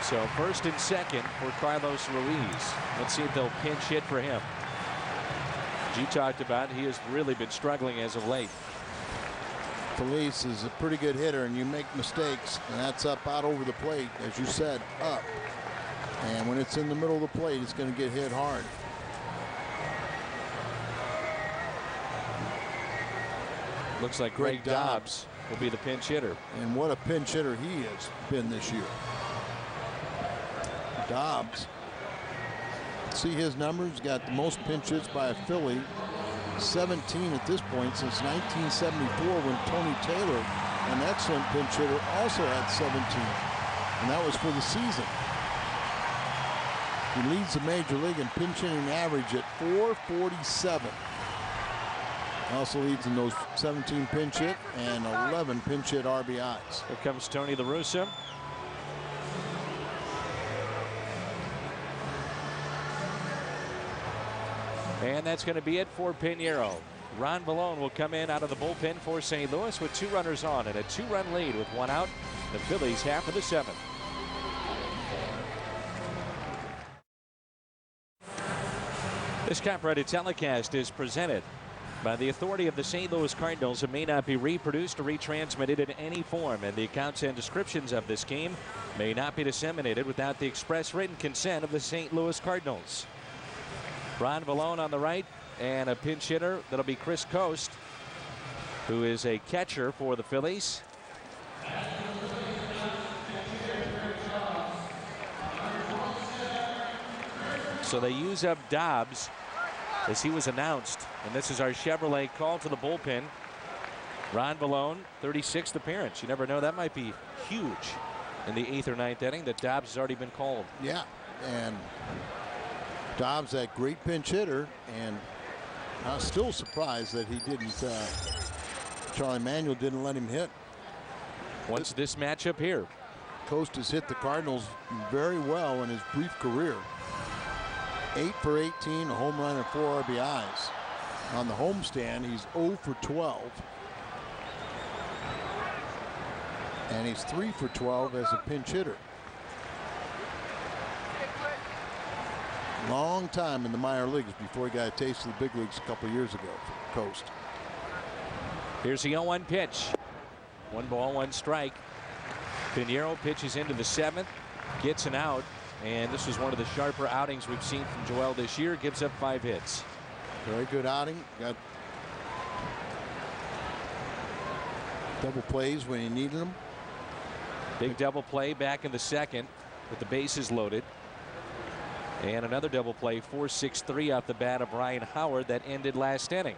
S1: So first and second for Carlos Ruiz. Let's see if they'll pinch hit for him. As you talked about, he has really been struggling as of late.
S2: Felice is a pretty good hitter, and you make mistakes, and that's up out over the plate, as you said, up. And when it's in the middle of the plate, it's going to get hit hard.
S1: Looks like Greg Dobbs will be the pinch hitter.
S2: And what a pinch hitter he has been this year. Dobbs, see his numbers, got the most pinch hits by a Philly. 17 at this point since 1974, when Tony Taylor, an excellent pinch hitter, also had 17, and that was for the season. He leads the major league in pinch hitting average at .447. Also leads in those 17 pinch hit and 11 pinch hit RBIs.
S1: Here comes Tony La Russa. And that's going to be it for Pinheiro. Ron Vallone will come in out of the bullpen for St. Louis with 2 runners on and a 2-run lead with 1 out. The Phillies half of the 7th. This copyrighted telecast is presented by the authority of the St. Louis Cardinals. It may not be reproduced or retransmitted in any form, and the accounts and descriptions of this game may not be disseminated without the express written consent of the St. Louis Cardinals. Ron Vallone on the right, and a pinch hitter that'll be Chris Coast, who is a catcher for the Phillies. So they use up Dobbs as he was announced. And this is our Chevrolet call to the bullpen. Ron Vallone, 36th appearance. You never know, that might be huge in the 8th or 9th inning that Dobbs has already been called.
S2: Yeah, and Dobbs, that great pinch hitter, and I'm still surprised that he didn't, Charlie Manuel didn't let him hit.
S1: Once this matchup here.
S2: Coast has hit the Cardinals very well in his brief career. 8 for 18, a home run and 4 RBIs. On the homestand, he's 0 for 12. And he's 3 for 12 as a pinch hitter. Long time in the minor leagues before he got a taste of the big leagues a couple years ago for Coast.
S1: Here's the 0-1 pitch. 1 ball, 1 strike. Pinheiro pitches into the 7th, gets an out, and this was one of the sharper outings we've seen from Joel this year. Gives up 5 hits.
S2: Very good outing. Got double plays when he needed them.
S1: Big double play back in the 2nd with the bases loaded. And another double play, 4-6-3 off the bat of Ryan Howard that ended last inning.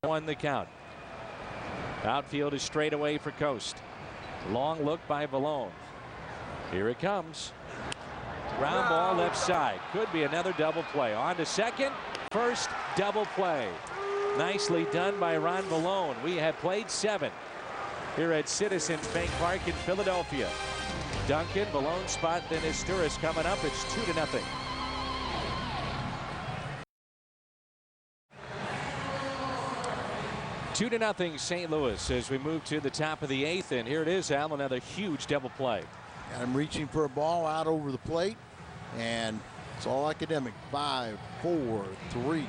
S1: One the count. Outfield is straight away for Coast. Long look by Vallone. Here it comes. Ground ball left side. Could be another double play. On to second. First double play. Nicely done by Ron Vallone. We have played 7 here at Citizens Bank Park in Philadelphia. Duncan, Vallone spot, then Isturis coming up. It's 2-0. Two to nothing St. Louis as we move to the top of the 8th, and here it is, Al, another huge double play.
S2: And I'm reaching for a ball out over the plate, and it's all academic. 5, 4, 3,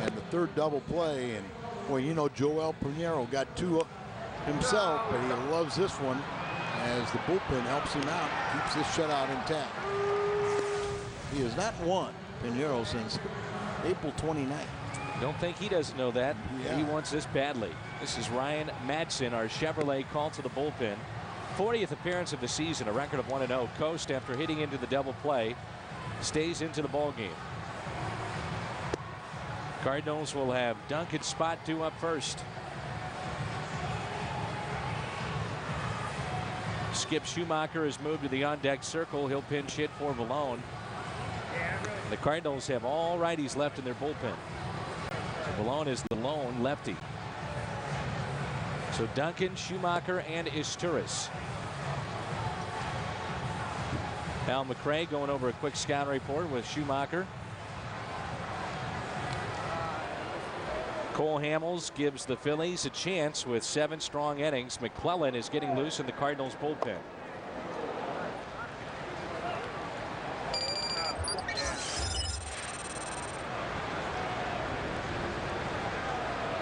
S2: and the 3rd double play. And well, you know, Joel Pinheiro got 2 himself, but he loves this one as the bullpen helps him out, keeps this shutout intact. He has not won Pinheiro since April 29th.
S1: Don't think he doesn't know that.
S2: Yeah.
S1: He wants this badly. This is Ryan Madsen, our Chevrolet call to the bullpen. 40th appearance of the season, a record of 1-0. Coast, after hitting into the double play, stays into the ball game. Cardinals will have Duncan spot due up first. Skip Schumacher has moved to the on-deck circle. He'll pinch hit for Vallone. The Cardinals have all righties left in their bullpen. Vallone is the lone lefty. So Duncan, Schumacher, and Isturis. Al McRae going over a quick scout report with Schumacher. Cole Hamels gives the Phillies a chance with 7 strong innings. McClellan is getting loose in the Cardinals bullpen.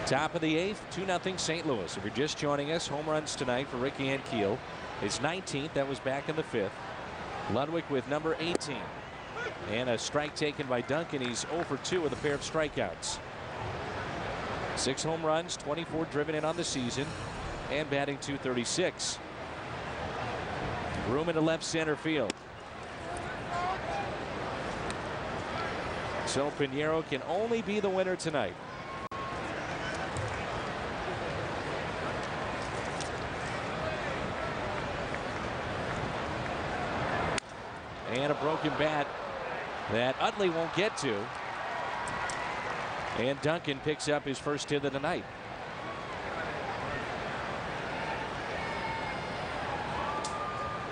S1: Top of the 8th, 2-0 St. Louis. If you're just joining us, home runs tonight for Ricky Ankiel. His 19th, that was back in the 5th. Ludwig with number 18. And a strike taken by Duncan. He's 0 for 2 with a pair of strikeouts. 6 home runs, 24 driven in on the season, and batting .236. Room in the left center field. So Pinheiro can only be the winner tonight. And a broken bat that Utley won't get to. And Duncan picks up his first hit of the night.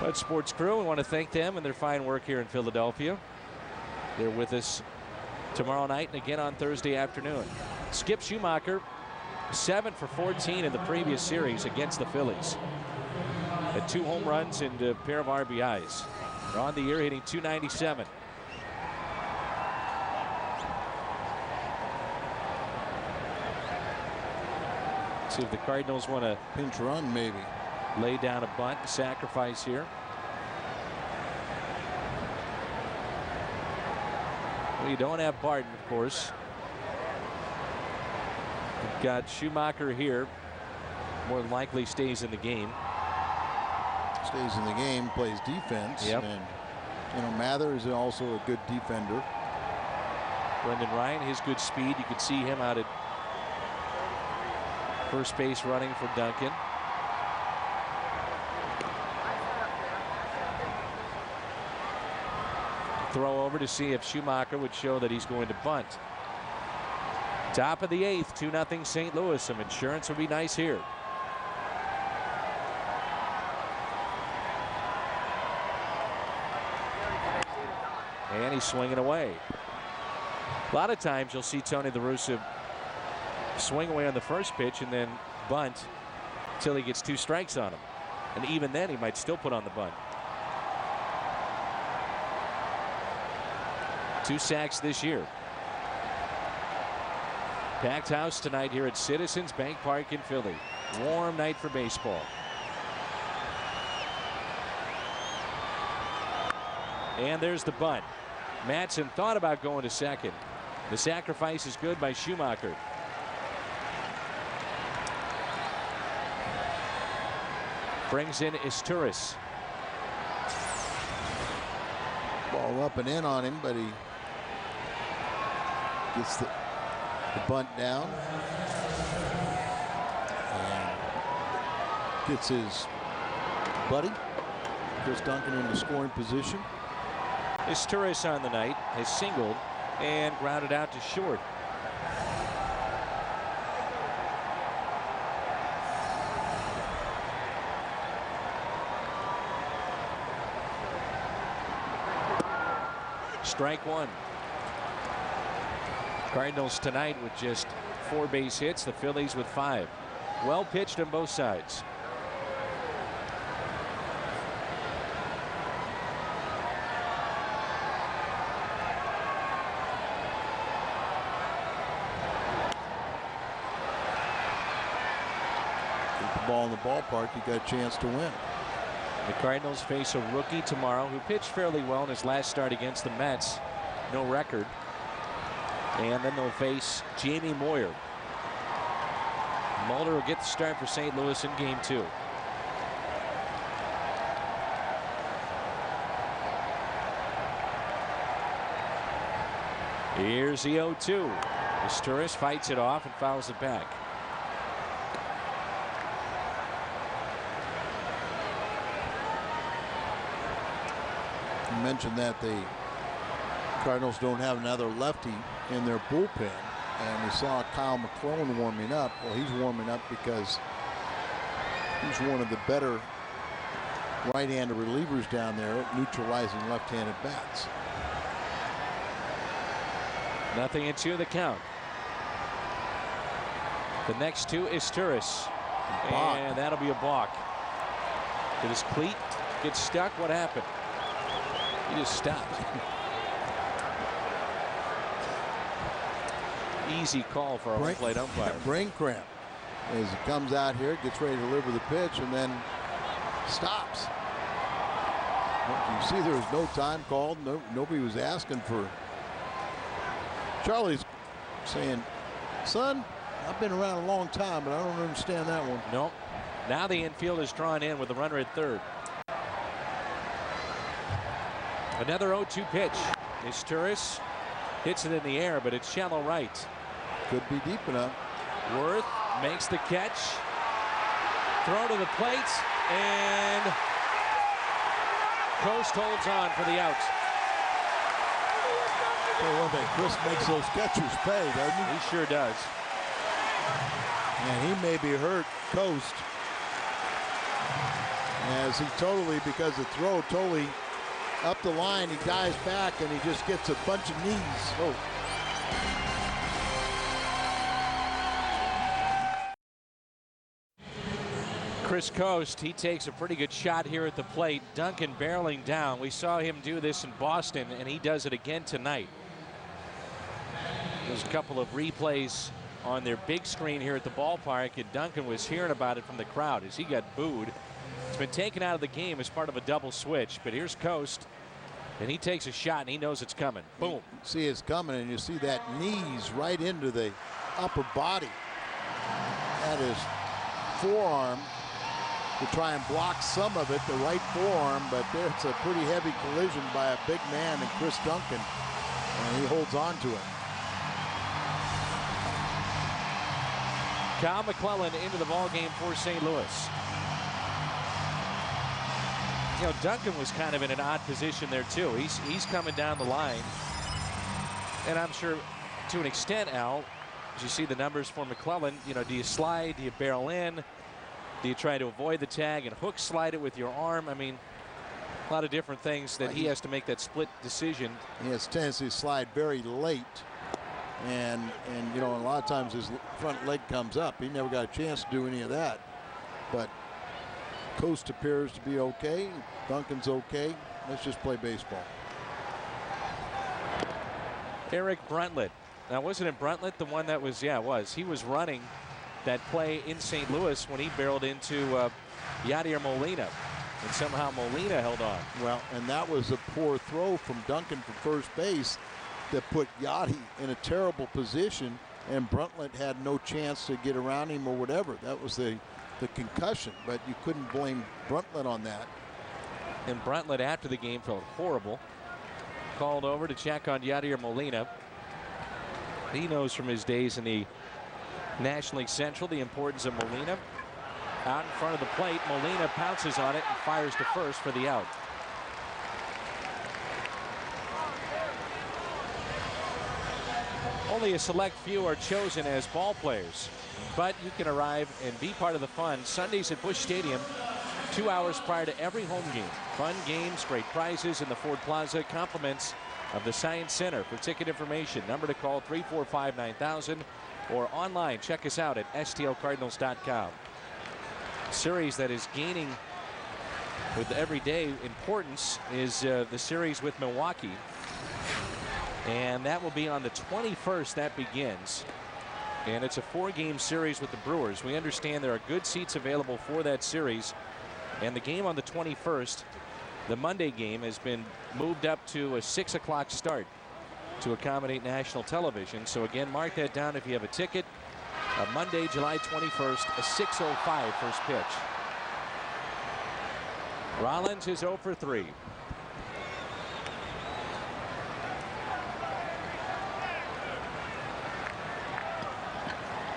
S1: But Sports Crew, we want to thank them and their fine work here in Philadelphia. They're with us tomorrow night and again on Thursday afternoon. Skip Schumacher, 7 for 14 in the previous series against the Phillies. Had 2 home runs and a pair of RBIs. On the year hitting .297. See if the Cardinals want to
S2: pinch run, maybe
S1: lay down a bunt, sacrifice here. We don't have Barton, of course. We've got Schumacher here. More than likely stays in the game.
S2: stays in the game, plays defense.
S1: Yep.
S2: And, you know, Mather is also a good defender.
S1: Brendan Ryan, his good speed. You could see him out at first base running for Duncan. Throw over to see if Schumacher would show that he's going to bunt. Top of the 8th, 2-0 St. Louis. Some insurance would be nice here. And he's swinging away. A lot of times you'll see Tony La Russa swing away on the first pitch and then bunt until he gets 2 strikes on him. And even then he might still put on the bunt. 2 sacks this year. Packed house tonight here at Citizens Bank Park in Philly. Warm night for baseball. And there's the bunt. Madsen thought about going to second. The sacrifice is good by Schumacher. Brings in Isturis.
S2: Ball up and in on him, but he gets the bunt down and gets his buddy Chris Duncan into scoring position.
S1: Isturis on the night has singled and grounded out to short. Strike 1. Cardinals tonight with just 4 base hits. The Phillies with 5. Well pitched on both sides.
S2: Get the ball in the ballpark, you got a chance to win.
S1: The Cardinals face a rookie tomorrow who pitched fairly well in his last start against the Mets. No record. And then they'll face Jamie Moyer. Mulder will get the start for St. Louis in game 2. Here's the 0-2. Isturis fights it off and fouls it back.
S2: You mentioned that the Cardinals don't have another lefty in their bullpen, and we saw Kyle McClellan warming up. Well, he's warming up because he's one of the better right-handed relievers down there at neutralizing left-handed bats.
S1: 0-2 the count. The next 2 is Isturis, and that'll be a balk. Did his cleat get stuck? What happened? He just stopped. Easy call for a home plate umpire.
S2: Brain cramp as he comes out here, gets ready to deliver the pitch, and then stops. You see there was no time called. Nobody was asking for. Charlie's saying, son, I've been around a long time, but I don't understand that one.
S1: Nope. Now the infield is drawn in with the runner at third. Another 0-2 pitch. Isturis hits it in the air, but it's shallow right.
S2: Could be deep enough.
S1: Worth makes the catch. Throw to the plate, and Coast holds on for the out.
S2: Well, one thing, Chris makes those catchers pay, doesn't he?
S1: He sure does.
S2: And he may be hurt, Coast, as he totally, because the throw totally up the line, he dives back and he just gets a bunch of knees. Oh.
S1: Chris Coast, he takes a pretty good shot here at the plate. Duncan barreling down. We saw him do this in Boston, and he does it again tonight. There's a couple of replays on their big screen here at the ballpark, and Duncan was hearing about it from the crowd as he got booed. It's been taken out of the game as part of a double switch, but here's Coast, and he takes a shot, and he knows it's coming. Boom.
S2: You see it's coming, and you see that knees right into the upper body. That is forearm to try and block some of it, the right forearm, but it's a pretty heavy collision by a big man in Chris Duncan, and he holds on to it.
S1: Kyle McClellan into the ball game for St. Louis. You know, Duncan was kind of in an odd position there too. He's coming down the line, and I'm sure to an extent, Al, as you see the numbers for McClellan, you know, do you slide, do you barrel in, do you try to avoid the tag and hook slide it with your arm? I mean, a lot of different things that he has to make that split decision.
S2: He has a tendency to slide very late, and you know, a lot of times his front leg comes up. He never got a chance to do any of that, but Coast appears to be okay. Duncan's okay. Let's just play baseball.
S1: Eric Bruntlett. Now, wasn't it Bruntlett the one that was, yeah, it was. He was running that play in St. Louis when he barreled into Yadier Molina, and somehow Molina held on.
S2: Well, and that was a poor throw from Duncan from first base that put Yadi in a terrible position, and Bruntlett had no chance to get around him or whatever. That was the concussion, but you couldn't blame Bruntlett on that.
S1: And Bruntlett after the game felt horrible. Called over to check on Yadier Molina. He knows from his days in the National League Central the importance of Molina. Out in front of the plate, Molina pounces on it and fires to first for the out. Only a select few are chosen as ball players, but you can arrive and be part of the fun Sundays at Busch Stadium 2 hours prior to every home game. Fun games, great prizes in the Ford Plaza, compliments of the Science Center. For ticket information, number to call 345-9000 or online. Check us out at stlcardinals.com. Series that is gaining with everyday importance is the series with Milwaukee. And that will be on the 21st. That begins. And it's a 4-game series with the Brewers. We understand there are good seats available for that series. And the game on the 21st, the Monday game, has been moved up to a 6 o'clock start to accommodate national television. So again, mark that down if you have a ticket. Monday, July 21st, a 6:05 first pitch. Rollins is 0 for 3.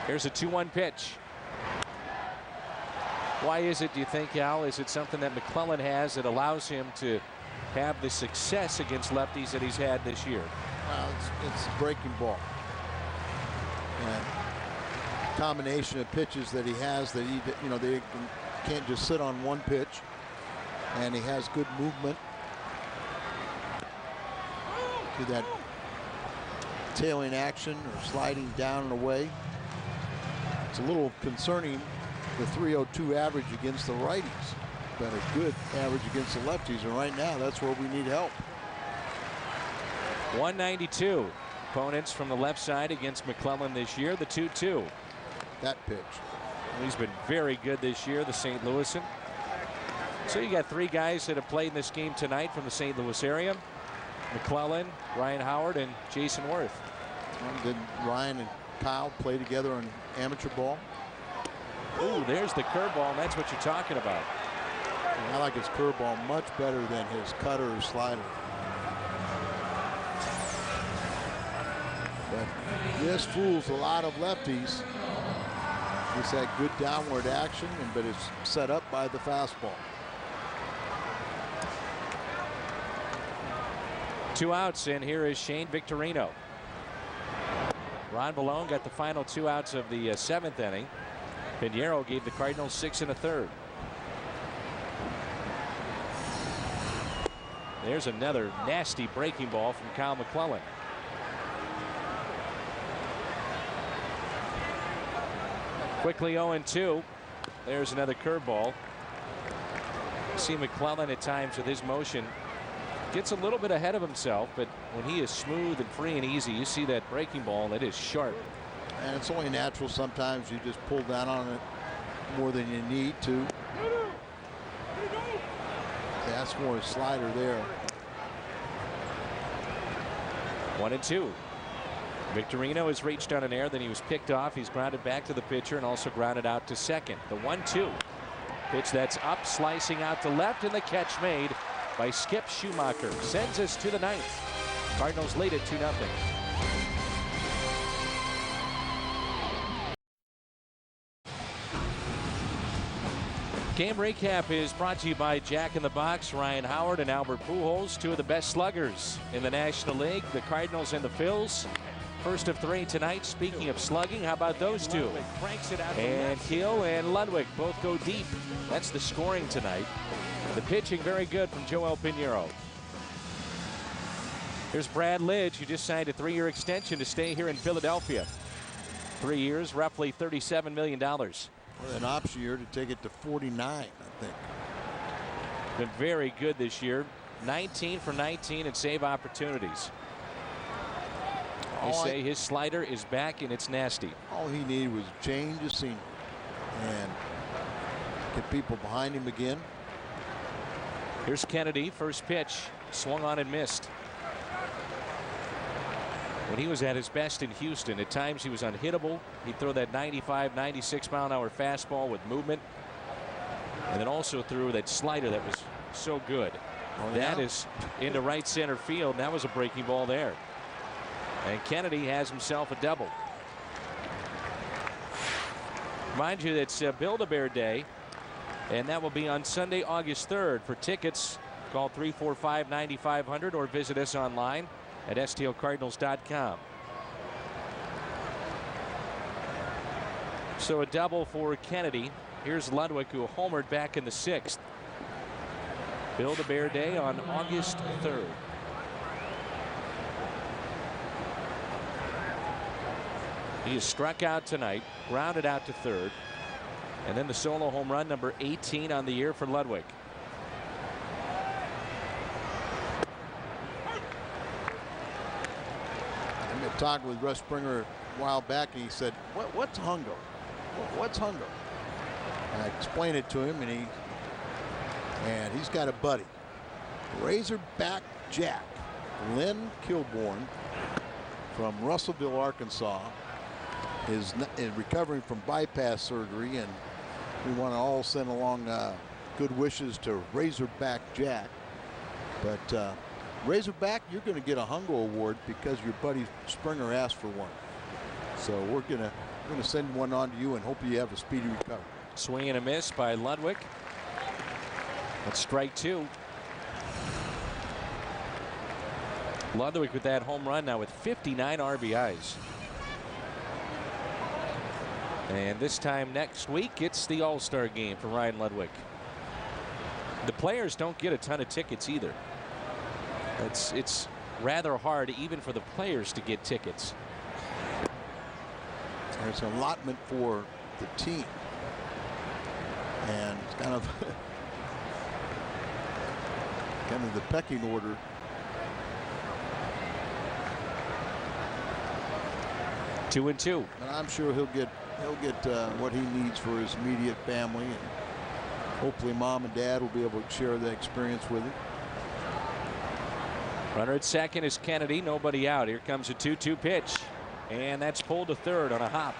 S1: Here's a 2-1 pitch. Why is it, do you think, Al? Is it something that McClellan has that allows him to have the success against lefties that he's had this year?
S2: Well, it's a breaking ball. And combination of pitches that he has that he, you know, they can't just sit on one pitch, and he has good movement to that tailing action or sliding down and away. It's a little concerning, the 302 average against the righties, but a good average against the lefties, and right now that's where we need help.
S1: 192 opponents from the left side against McClellan this year. The 2-2.
S2: That pitch.
S1: He's been very good this year, the St. Louisan. So you got 3 guys that have played in this game tonight from the St. Louis area: McClellan, Ryan Howard, and Jason Worth.
S2: Did Ryan and Kyle play together on amateur ball?
S1: Ooh, there's the curveball, and that's what you're talking about.
S2: And I like his curveball much better than his cutter or slider. But this fools a lot of lefties. He's had good downward action, but it's set up by the fastball.
S1: 2 outs, and here is Shane Victorino. Ron Ballone got the final 2 outs of the 7th inning. Pinheiro gave the Cardinals 6 1/3. There's another nasty breaking ball from Kyle McClellan. Quickly 0-2. There's another curveball. See McClellan at times with his motion gets a little bit ahead of himself, but when he is smooth and free and easy, you see that breaking ball, that is sharp.
S2: And it's only natural sometimes you just pull down on it more than you need to. That's more a slider there.
S1: 1-2. Victorino has reached on an air, then he was picked off. He's grounded back to the pitcher and also grounded out to second. The 1-2. Pitch that's up, slicing out to left, and the catch made by Skip Schumacher. Sends us to the ninth. Cardinals lead it 2-0. Game recap is brought to you by Jack in the Box, Ryan Howard and Albert Pujols, two of the best sluggers in the National League, the Cardinals and the Phils. First of three tonight. Speaking of slugging, how about those two? And Keel and Ludwig both go deep. That's the scoring tonight. The pitching very good from Joel Pinheiro. Here's Brad Lidge, who just signed a 3-year extension to stay here in Philadelphia. 3 years, roughly $37 million.
S2: An option year to take it to 49, I think.
S1: Been very good this year. 19 for 19 in save opportunities. They say his slider is back and it's nasty.
S2: All he needed was change of scenery and get people behind him again.
S1: Here's Kennedy, first pitch, swung on and missed. When he was at his best in Houston, at times he was unhittable. He'd throw that 95, 96 mile an hour fastball with movement. And then also threw that slider that was so good. That is into right center field. And that was a breaking ball there. And Kennedy has himself a double. Mind you, that's Build-A-Bear Day. And that will be on Sunday, August 3rd. For tickets, call 345-9500 or visit us online at stlcardinals.com. So a double for Kennedy. Here's Ludwig, who homered back in the 6th. Build-A-Bear Day on August 3rd. He is struck out tonight, grounded out to third. And then the solo home run, number 18 on the year for Ludwig.
S2: I talked with Russ Springer a while back, and he said, what's Hungo? What's Hungo? And I explained it to him, and he's got a buddy, Razorback Jack, Lynn Kilborn from Russellville, Arkansas, is recovering from bypass surgery, and we want to all send along good wishes to Razorback Jack. But Razorback, you're going to get a Hungo Award because your buddy Springer asked for one. So we're going to send one on to you and hope you have a speedy recovery.
S1: Swing and a miss by Ludwig. That's strike two. Ludwig with that home run now with 59 RBIs. And this time next week, it's the All-Star game for Ryan Ludwig. The players don't get a ton of tickets either. It's rather hard even for the players to get tickets.
S2: There's an allotment for the team, and it's kind of the pecking order.
S1: Two and two.
S2: And I'm sure he'll get what he needs for his immediate family, and hopefully mom and dad will be able to share that experience with him.
S1: Runner at second is Kennedy. Nobody out. Here comes a 2-2 pitch. And that's pulled to third on a hop.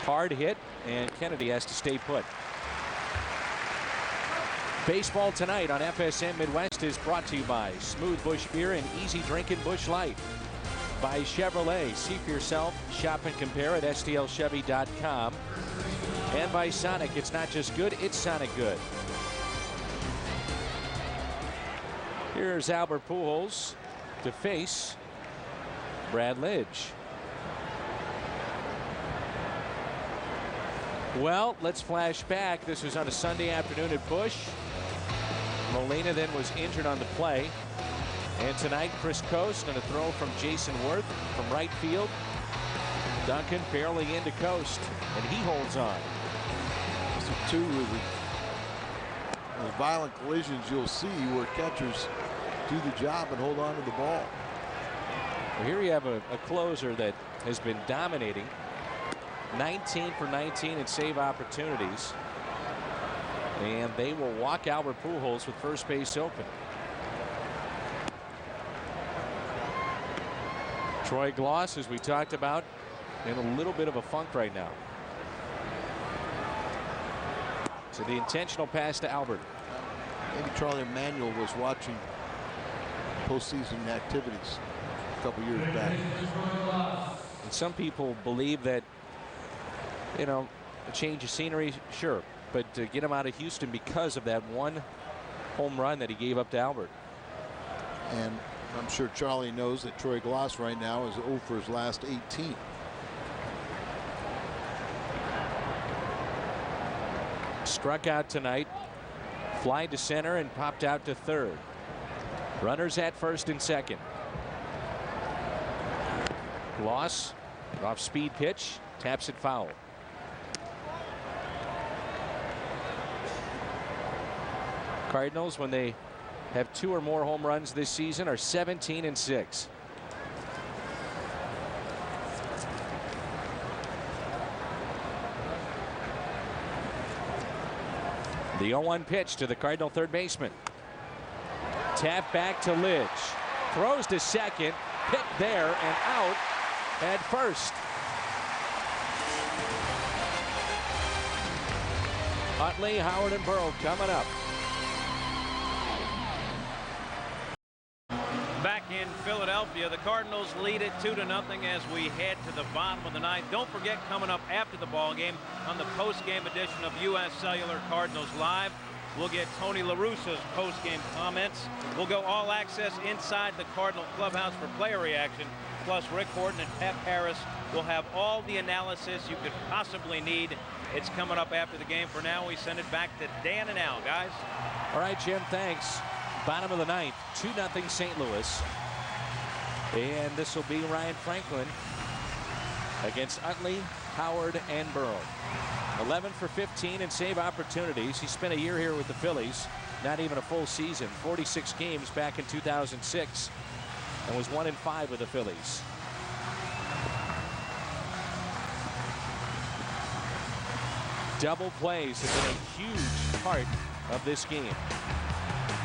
S1: Hard hit, and Kennedy has to stay put. Baseball tonight on FSM Midwest is brought to you by Smooth Bush Beer and Easy Drinking Bush Light. By Chevrolet. See for yourself. Shop and compare at stlchevy.com. And by Sonic. It's not just good, it's Sonic good. Here's Albert Pujols to face Brad Lidge. Well, let's flash back. This was on a Sunday afternoon at Busch. Molina then was injured on the play. And tonight, Chris Coast on a throw from Jason Worth from right field. Duncan barely into Coast, and he holds on.
S2: Those are two of the violent collisions you'll see where catchers do the job and hold on to the ball.
S1: Well, here you have a closer that has been dominating. 19 for 19 in save opportunities. And they will walk Albert Pujols with first base open. Troy Gloss, as we talked about, in a little bit of a funk right now. So the intentional pass to Albert.
S2: Maybe Charlie Emanuel was watching postseason activities a couple years back.
S1: And some people believe that, you know, a change of scenery, sure, but to get him out of Houston because of that one home run that he gave up to Albert.
S2: And I'm sure Charlie knows that Troy Glaus right now is 0 for his last 18.
S1: Struck out tonight, fly to center and popped out to third. Runners at first and second. Glaus, off speed pitch, taps it foul. Cardinals, when they have 2 or more home runs this season, are 17-6. The 0-1 pitch to the Cardinal third baseman. Tap back to Lidge. Throws to second. Picked there and out at first. Utley, Howard, and Burrow coming up.
S3: Back in Philadelphia, the Cardinals lead it 2-0 as we head to the bottom of the ninth. Don't forget, coming up after the ball game on the post-game edition of U.S. Cellular Cardinals Live, we'll get Tony La Russa's post-game comments. We'll go all access inside the Cardinal clubhouse for player reaction. Plus, Rick Horton and Pep Harris will have all the analysis you could possibly need. It's coming up after the game. For now, we send it back to Dan and Al, guys.
S1: All right, Jim, thanks. Bottom of the ninth, 2-0 St. Louis. And this will be Ryan Franklin against Utley, Howard, and Burrow. 11 for 15 in save opportunities. He spent a year here with the Phillies, not even a full season, 46 games back in 2006, and was 1-5 with the Phillies. Double plays have been a huge part of this game.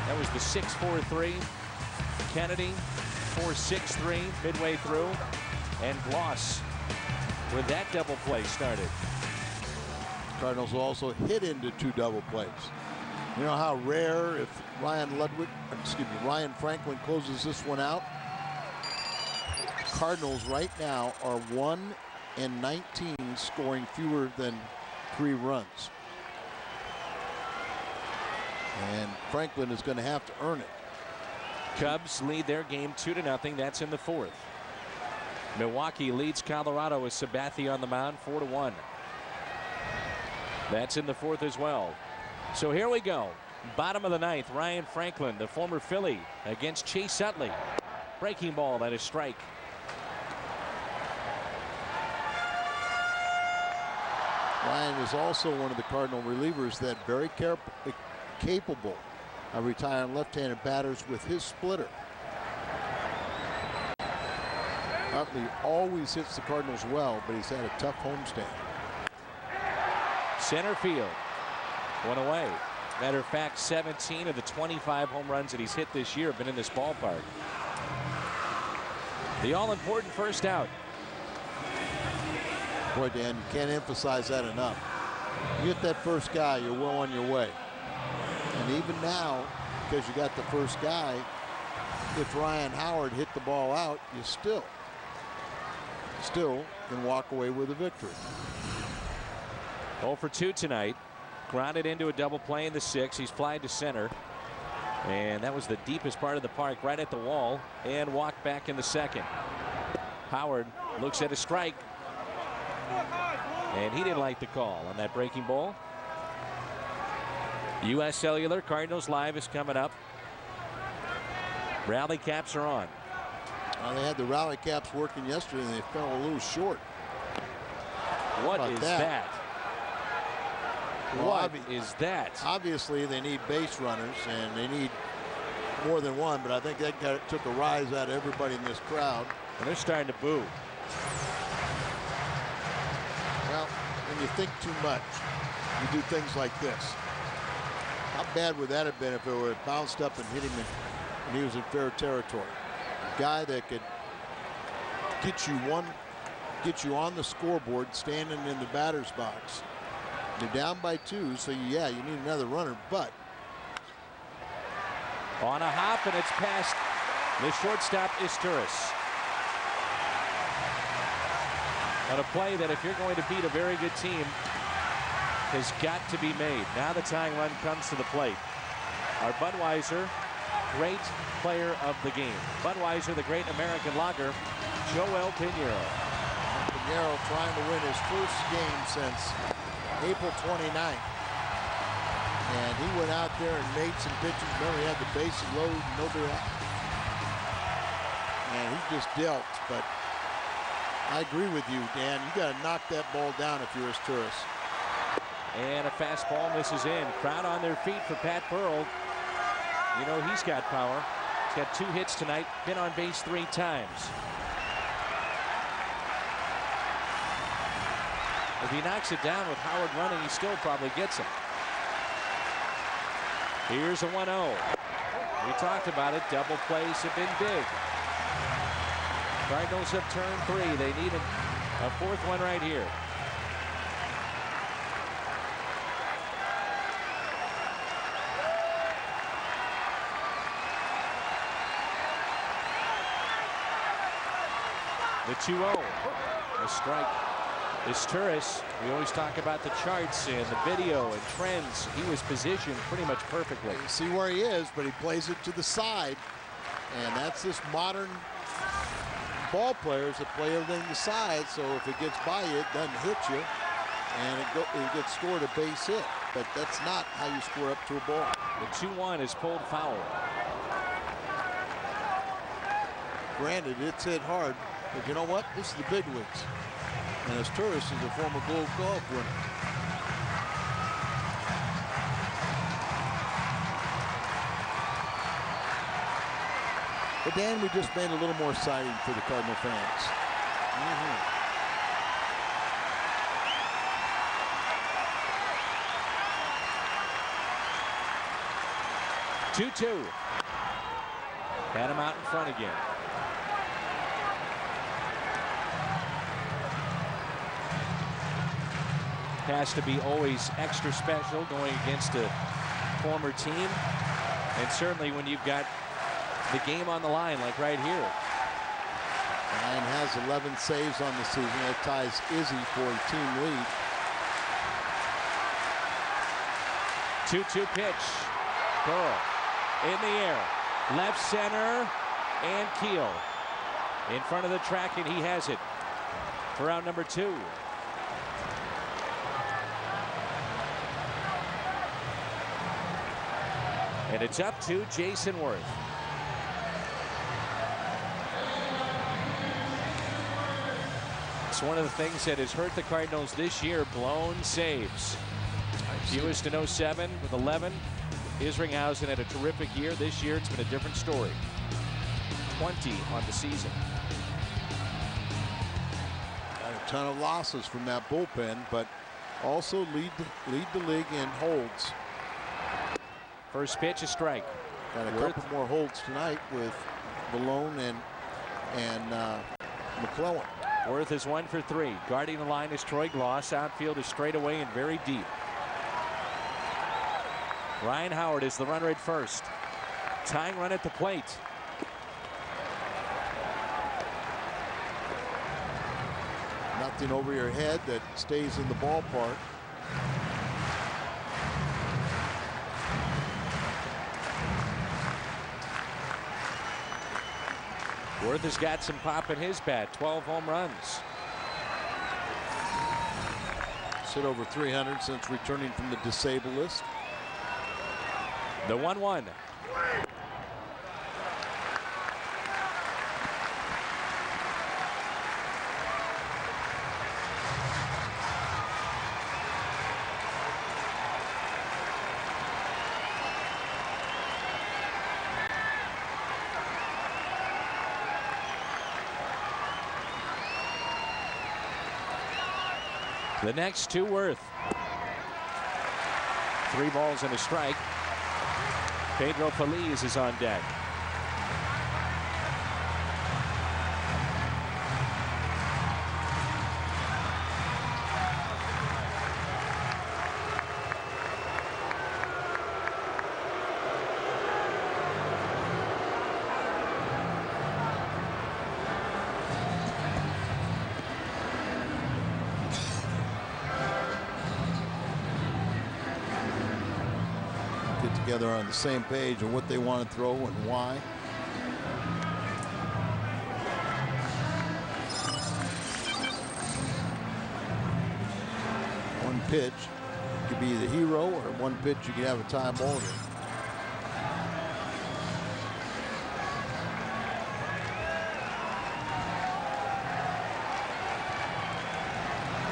S1: That was the 6-4-3. Kennedy 4-6-3 midway through, and Glaus with that double play started.
S2: Cardinals will also hit into 2 double plays. You know how rare if Ryan Franklin closes this one out? Cardinals right now are 1-19 scoring fewer than 3 runs. And Franklin is going to have to earn it.
S1: Cubs lead their game 2-0. That's in the 4th. Milwaukee leads Colorado with Sabathia on the mound 4-1. That's in the 4th as well. So here we go. Bottom of the 9th. Ryan Franklin, the former Philly, against Chase Utley. Breaking ball, that is strike.
S2: Ryan is also one of the Cardinal relievers that very capable of retiring left-handed batters with his splitter. Utley always hits the Cardinals well, but he's had a tough homestand.
S1: Center field. One away. Matter of fact, 17 of the 25 home runs that he's hit this year have been in this ballpark. The all-important first out.
S2: Boy, Dan, you can't emphasize that enough. You get that first guy, you're well on your way. And even now, because you got the first guy, if Ryan Howard hit the ball out, you still can walk away with a victory.
S1: 0 for 2 tonight. Grounded into a double play in the 6th. He's flied to center. And that was the deepest part of the park, right at the wall, and walked back in the 2nd. Howard looks at a strike. And he didn't like the call on that breaking ball. U.S. Cellular Cardinals Live is coming up. Rally caps are on.
S2: Well, they had the rally caps working yesterday and they fell a little short.
S1: What is that? What is that?
S2: Obviously, they need base runners and they need more than one, but I think that took a rise out of everybody in this crowd.
S1: And they're starting to boo.
S2: Well, when you think too much, you do things like this. How bad would that have been if it were bounced up and hit him when he was in fair territory? A guy that could get you on the scoreboard standing in the batter's box. You're down by 2, so yeah, you need another runner, but
S1: on a hop, and it's past the shortstop, Isturis. On a play that, if you're going to beat a very good team, has got to be made. Now the tying run comes to the plate. Our Budweiser, great player of the game. Budweiser, the great American lager, Joel Pinheiro.
S2: Pinheiro trying to win his first game since April 29th. And he went out there and made some pitches. Remember, he had the bases loaded, nobody out. And he just dealt. But I agree with you, Dan. You got to knock that ball down if you're Isturis.
S1: And a fastball misses in. Crowd on their feet for Pat Burrell. You know he's got power. He's got 2 hits tonight. Been on base 3 times. If he knocks it down with Howard running, he still probably gets him. Here's a 1-0. We talked about it. Double plays have been big. Cardinals have turned 3. They need a 4th one right here. The 2-0. A strike. Isturis, we always talk about the charts and the video and trends. He was positioned pretty much perfectly.
S2: You see where he is, but he plays it to the side. And that's this modern ball players that play everything to the side. So if it gets by you, it doesn't hit you. And it gets scored a base hit. But that's not how you score up to a ball.
S1: The 2-1 is pulled foul.
S2: Granted, it's hit hard. But you know what? This is the big leagues. And Isturis is a former Gold Glove winner. But Dan, we just made a little more exciting for the Cardinal fans.
S1: 2-2. Had him out in front again. Has to be always extra special going against a former team, and certainly when you've got the game on the line like right here.
S2: Ryan has 11 saves on the season. That ties Izzy for a team lead.
S1: 2-2 pitch. Burrow in the air, left center, and Keel in front of the track, and he has it for out number 2. And it's up to Jason Worth. It's one of the things that has hurt the Cardinals this year, blown saves. Fewest in 07 with 11. Isringhausen had a terrific year. This year it's been a different story. 20 on the season.
S2: Got a ton of losses from that bullpen, but also lead the league in holds.
S1: First pitch, a strike.
S2: Got a couple more holds tonight with Malone and McClellan.
S1: Worth is 1 for 3. Guarding the line is Troy Gloss. Outfield is straight away and very deep. Ryan Howard is the runner at first. Tying run at the plate.
S2: Nothing over your head that stays in the ballpark.
S1: Worth has got some pop in his bat. 12 home runs.
S2: Hit over 300 since returning from the disabled list.
S1: The 1-1. The next 2 Worth. 3 balls and a strike. Pedro Feliz is on deck.
S2: get together on the same page on what they want to throw and why. One pitch could be the hero, or one pitch you could have a tie ball game.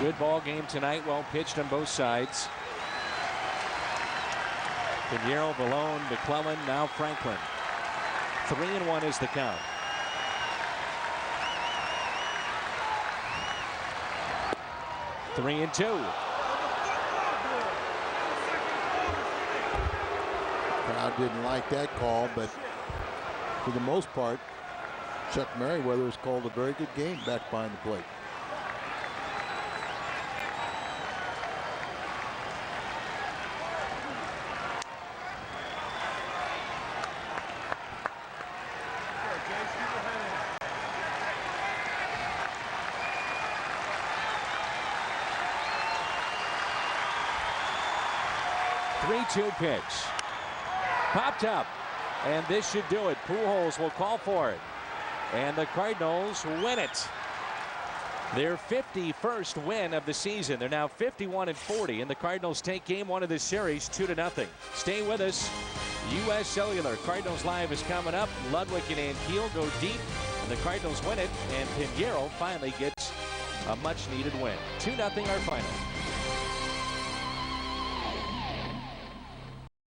S1: Good ball game tonight. Well pitched on both sides. Pinheiro, Vallone, McClellan, now Franklin. 3-1 is the count. Three and two.
S2: Crowd didn't like that call, but for the most part, Chuck Merriweather has called a very good game back behind the plate.
S1: Two pitch. Popped up. And this should do it. Pujols will call for it. And the Cardinals win it. Their 51st win of the season. They're now 51-40. And the Cardinals take game one of this series 2-0. Stay with us. U.S. Cellular. Cardinals Live is coming up. Ludwig and Ankiel go deep. And the Cardinals win it. And Pinheiro finally gets a much needed win. 2-0 our final.